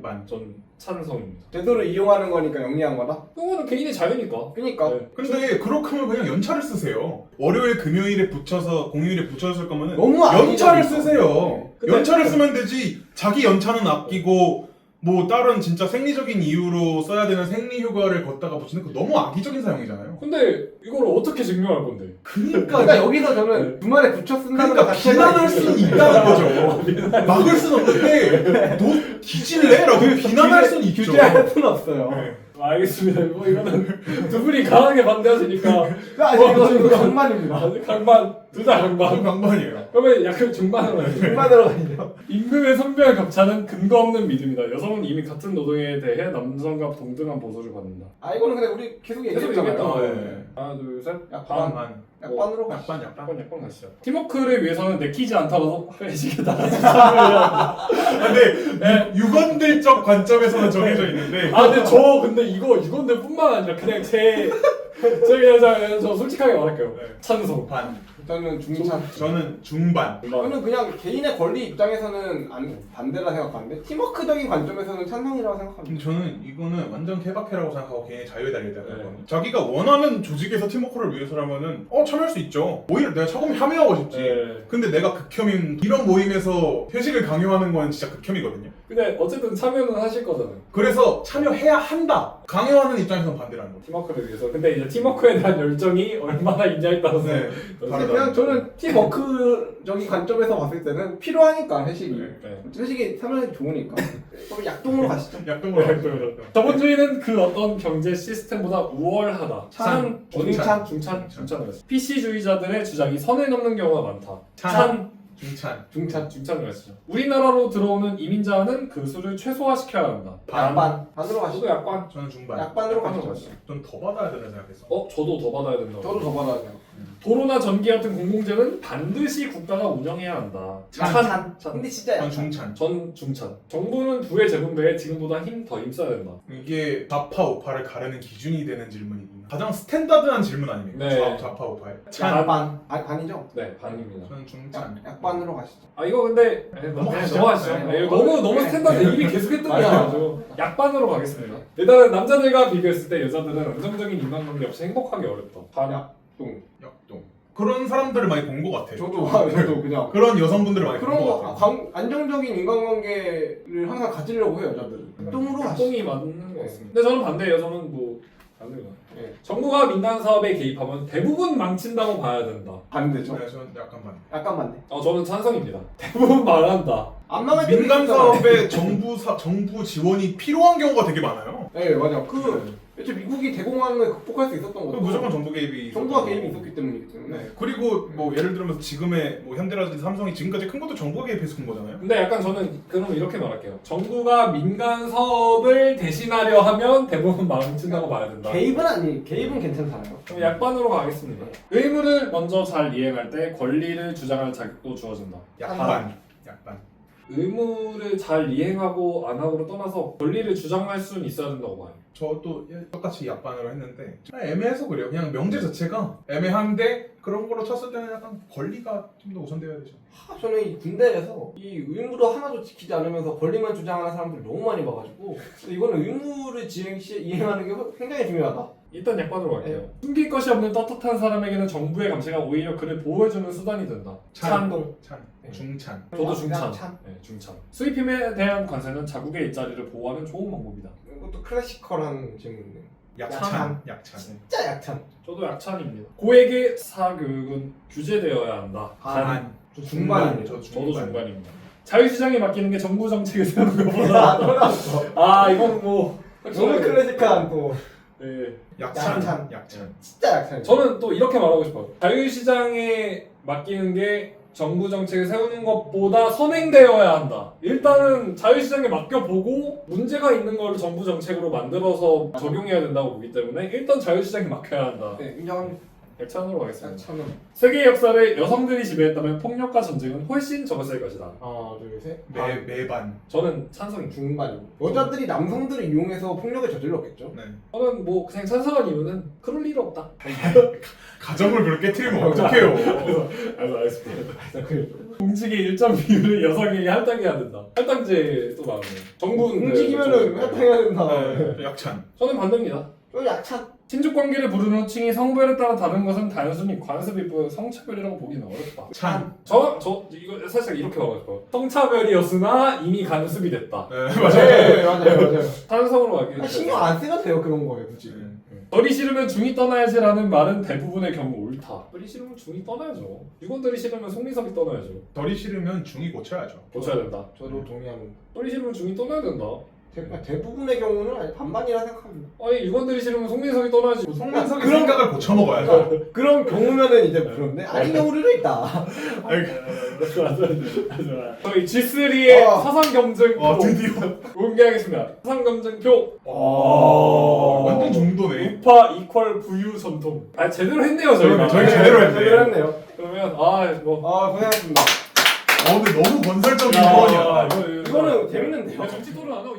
반. 전 찬성입니다. 제도를 이용하는 거니까 영리한 거다. 그거는 개인의 자유니까. 그러니까. 네. 근데 그렇게 하면 그냥 연차를 쓰세요. 월요일, 금요일에 붙여서 공휴일에 붙여서 쓸 거면은 너무 연차를 악의적이죠. 쓰세요. 근데- 연차를 쓰면 되지. 자기 연차는 아끼고 뭐 다른 진짜 생리적인 이유로 써야 되는 생리휴가를 걷다가 붙이는 거 너무 악의적인 사용이잖아요. 근데 이걸 어떻게 증명할 건데? 그러니까 여기서 저는 주말에 붙여 쓴다는 그러니까 것 자체가 비난할 수는 있다는 거죠. 막을 수는 없는데 너 뒤질래? 라고 비난할 수는 있죠. 규제할 수는 없어요. 네. 알겠습니다. 뭐 이거는 두 분이 강하게 반대하시니까 이거 강만입니다. 강반 둘 다 강반. 방반이에요. 그러면 약간 중반으로 해요. 강만으로 가죠. 임금의 선별 격차는 근거 없는 믿음이다. 여성은 이미 같은 노동에 대해 남성과 동등한 보수를 받는다. 아 이거는 근데 우리 계속 얘기했잖아요. 얘기했다. 네. 하나 둘 셋. 약반. 반. 약반으로 가시죠. 약간 가시죠. 팀워크를 위해서는 내키지 않다고 해주겠다. 근데 유건들적 관점에서는 정해져 있는데 근데 이건데 뿐만 아니라 그냥 저 솔직하게 말할게요. 찬성. 반. 저는 중찬. 저는 중반. 저는 그냥 개인의 권리 입장에서는 반대라 생각하는데 팀워크적인 관점에서는 찬성이라고 생각합니다. 저는 이거는 완전 케바케라고 생각하고 개인의 자유에 달려있다는 네. 거거든요. 자기가 원하는 조직에서 팀워크를 위해서라면은 참여할 수 있죠. 오히려 내가 차범위 함유하고 싶지. 네. 근데 내가 극혐인 이런 모임에서 회식을 강요하는 건 진짜 극혐이거든요. 근데 어쨌든 참여는 하실 거잖아요. 그래서 참여해야 한다. 강요하는 입장에서는 반대라는 거죠. 팀워크를 위해서. 근데 이제 팀워크에 대한 열정이 얼마나 있냐에 따라서 네. 근데 그냥 저는 팀워크적인 관점에서 봤을 때는 필요하니까 회식이. 네. 회식이 참여하기 좋으니까. 그럼 약동으로 가시죠. 약동으로 네, 하죠. 저번 주에는 그 어떤 경제 시스템보다 우월하다. 찬, 중찬, 중찬. 중찬이었어요. PC주의자들의 주장이 선을 넘는 경우가 많다. 중찬. 중찬을 했죠. 우리나라로 들어오는 이민자는 그 수를 최소화시켜야 한다. 반으로 가시죠. 저도 약관. 저는 중반. 약반으로 약반으로 가시죠. 가시죠. 전 더 받아야 된다 생각했어. 저도 더 받아야 된다고. 저도 더 받아야 돼요. 도로나 전기 같은 공공재는 반드시 국가가 운영해야 한다. 찬. 근데 진짜 전 약간. 중찬. 전 중찬. 정부는 부의 재분배에 지금보다 더 힘써야 된다. 이게 좌파 우파를 가르는 기준이 되는 질문이군요. 가장 스탠다드한 질문 아닙니까? 네. 좌파 우파의. 약반. 반이죠? 네, 반입니다. 저는 중찬. 약반으로 가시죠. 이거 근데 넘어가시죠. 넘어가시죠. 네. 네, 너무 스탠다드 이미 계속했던 맞아요. 거여가지고 약반으로 가겠습니다. 일단은 남자들과 비교했을 때 여자들은 안정적인 인간관계 없이 행복하기 어렵다. 역동. 그런 사람들을 많이 본 것 같아요. 저도 그냥 그런 여성분들을 많이 본 그런 것 거 같아요. 안정적인 인간관계를 항상 가지려고 해요 여자들은. 약동으로 가시죠. 약동이 맞는 것 같습니다. 근데 저는 반대예요. 저는 뭐 반대가. 네. 정부가 민간 사업에 개입하면 대부분 망친다고 봐야 된다. 반대죠. 네, 저는 약간 반. 약간 반대. 저는 찬성입니다. 대부분 망한다. 안 망할 때도 민간 있었잖아요. 사업에 정부 지원이 필요한 경우가 되게 많아요. 네 맞아. 애초에 미국이 대공황을 극복할 수 있었던 것도 무조건 정부 개입이 정부가 있었던 개입이 거고. 있었기 때문이기 때문에. 네. 그리고 뭐 예를 들면 지금의 뭐 현대라든지 삼성이 지금까지 큰 것도 정부가 개입해서 큰 거잖아요. 근데 약간 저는 그럼 이렇게 말할게요. 정부가 민간 사업을 대신하려 하면 대부분 망친다고 봐야 된다. 개입은 괜찮잖아요. 그럼 약반으로 가겠습니다. 의무를 먼저 잘 이행할 때 권리를 주장할 자격도 주어진다. 약반. 의무를 잘 이행하고 안 하고를 떠나서 권리를 주장할 수는 있어야 된다고 봐요. 저도 똑같이 약반으로 했는데 애매해서 그래요. 그냥 명제 자체가 애매한데 그런 거로 쳤을 때는 약간 권리가 좀 더 우선되어야 되죠. 저는 이 군대에서 이 의무도 하나도 지키지 않으면서 권리만 주장하는 사람들 너무 많이 봐가지고 이거는 의무를 이행하는 게 굉장히 중요하다. 일단 약반으로 갈게요. 숨길 것이 없는 떳떳한 사람에게는 정부의 감시가 오히려 그를 보호해주는 수단이 된다. 찬동. 중찬. 저도 중찬. 찬. 네, 중찬. 수입힘에 대한 관세는 자국의 일자리를 보호하는 좋은 방법이다. 이것도 클래시컬한 질문이네요. 약찬. 진짜 약찬. 저도 약찬입니다. 고액의 사교육은 규제되어야 한다. 저 중반입니다. 저도 저도 중반입니다. 자유시장에 맡기는 게 정부 정책을 세우는 아, 것보다 이건 뭐 너무 클래식한 또 네. 약찬. 진짜 약찬. 저는 또 이렇게 말하고 싶어요. 자유시장에 맡기는 게 정부 정책을 세우는 것보다 선행되어야 한다. 일단은 자유시장에 맡겨보고 문제가 있는 걸 정부 정책으로 만들어서 적용해야 된다고 보기 때문에 일단 자유시장에 맡겨야 한다. 네, 인정합니다. 약찬으로 가겠습니다. 약찬은 세계 역사를 여성들이 지배했다면 폭력과 전쟁은 훨씬 적었을 것이다. 하나, 둘, 셋. 매반. 저는 찬성입니다. 중반입니다. 여자들이 남성들을 이용해서 폭력을 저질렀겠죠. 네. 저는 뭐 그냥 찬성한 이유는 그럴 일 없다. 가정을 그렇게 깨트리면 어떡해요. 알겠습니다. 공직의 일정 비율을 여성에게 할당해야 된다. 할당제 또 나오네요. 정부는 움직이면은 할당해야 된다. 네, 약찬. 저는 반대입니다. 저 약찬. 친족 관계를 부르는 호칭이 성별에 따라 다른 것은 단순히 관습이고 성차별이라고 보기는 어렵다. 찬. 저 이거 사실 이렇게 말하고 싶어요. 성차별이었으나 이미 간습이 됐다. 네, 맞아요. 맞아요. 찬성으로 갈게요. 신경 안 쓰면 돼요 그런 거예요 굳이. 덜이 싫으면 중이 떠나야지라는 말은 대부분의 경우 옳다. 덜이 싫으면 중이 떠나야죠. 직원들이 싫으면 송민석이 떠나야죠. 덜이 싫으면 중이 고쳐야죠. 고쳐야 된다. 저도 동의합니다. 덜이 싫으면 중이 떠나야 된다. 대부분의 경우는 아니 반반이라 생각합니다. 아니 직원들이 싫으면 송민석이 떠나야지. 송민석의 생각을 고쳐먹어야죠. 그런 경우면은 이제 그런데 아닌 경우도 있다. 저희 G3의 와. 사상 경쟁 표 드디어. 공개하겠습니다. 사상 경쟁 표. 완전 정도네. 우파 이퀄 부유 전통. 제대로 했네요 저희가. 저희 제대로 했네. 제대로 했네요. 그러면 뭐. 고생하셨습니다. 근데 너무 건설적인 야, 조언이야. 이거는 재밌는데요. 정치 토론 안 하고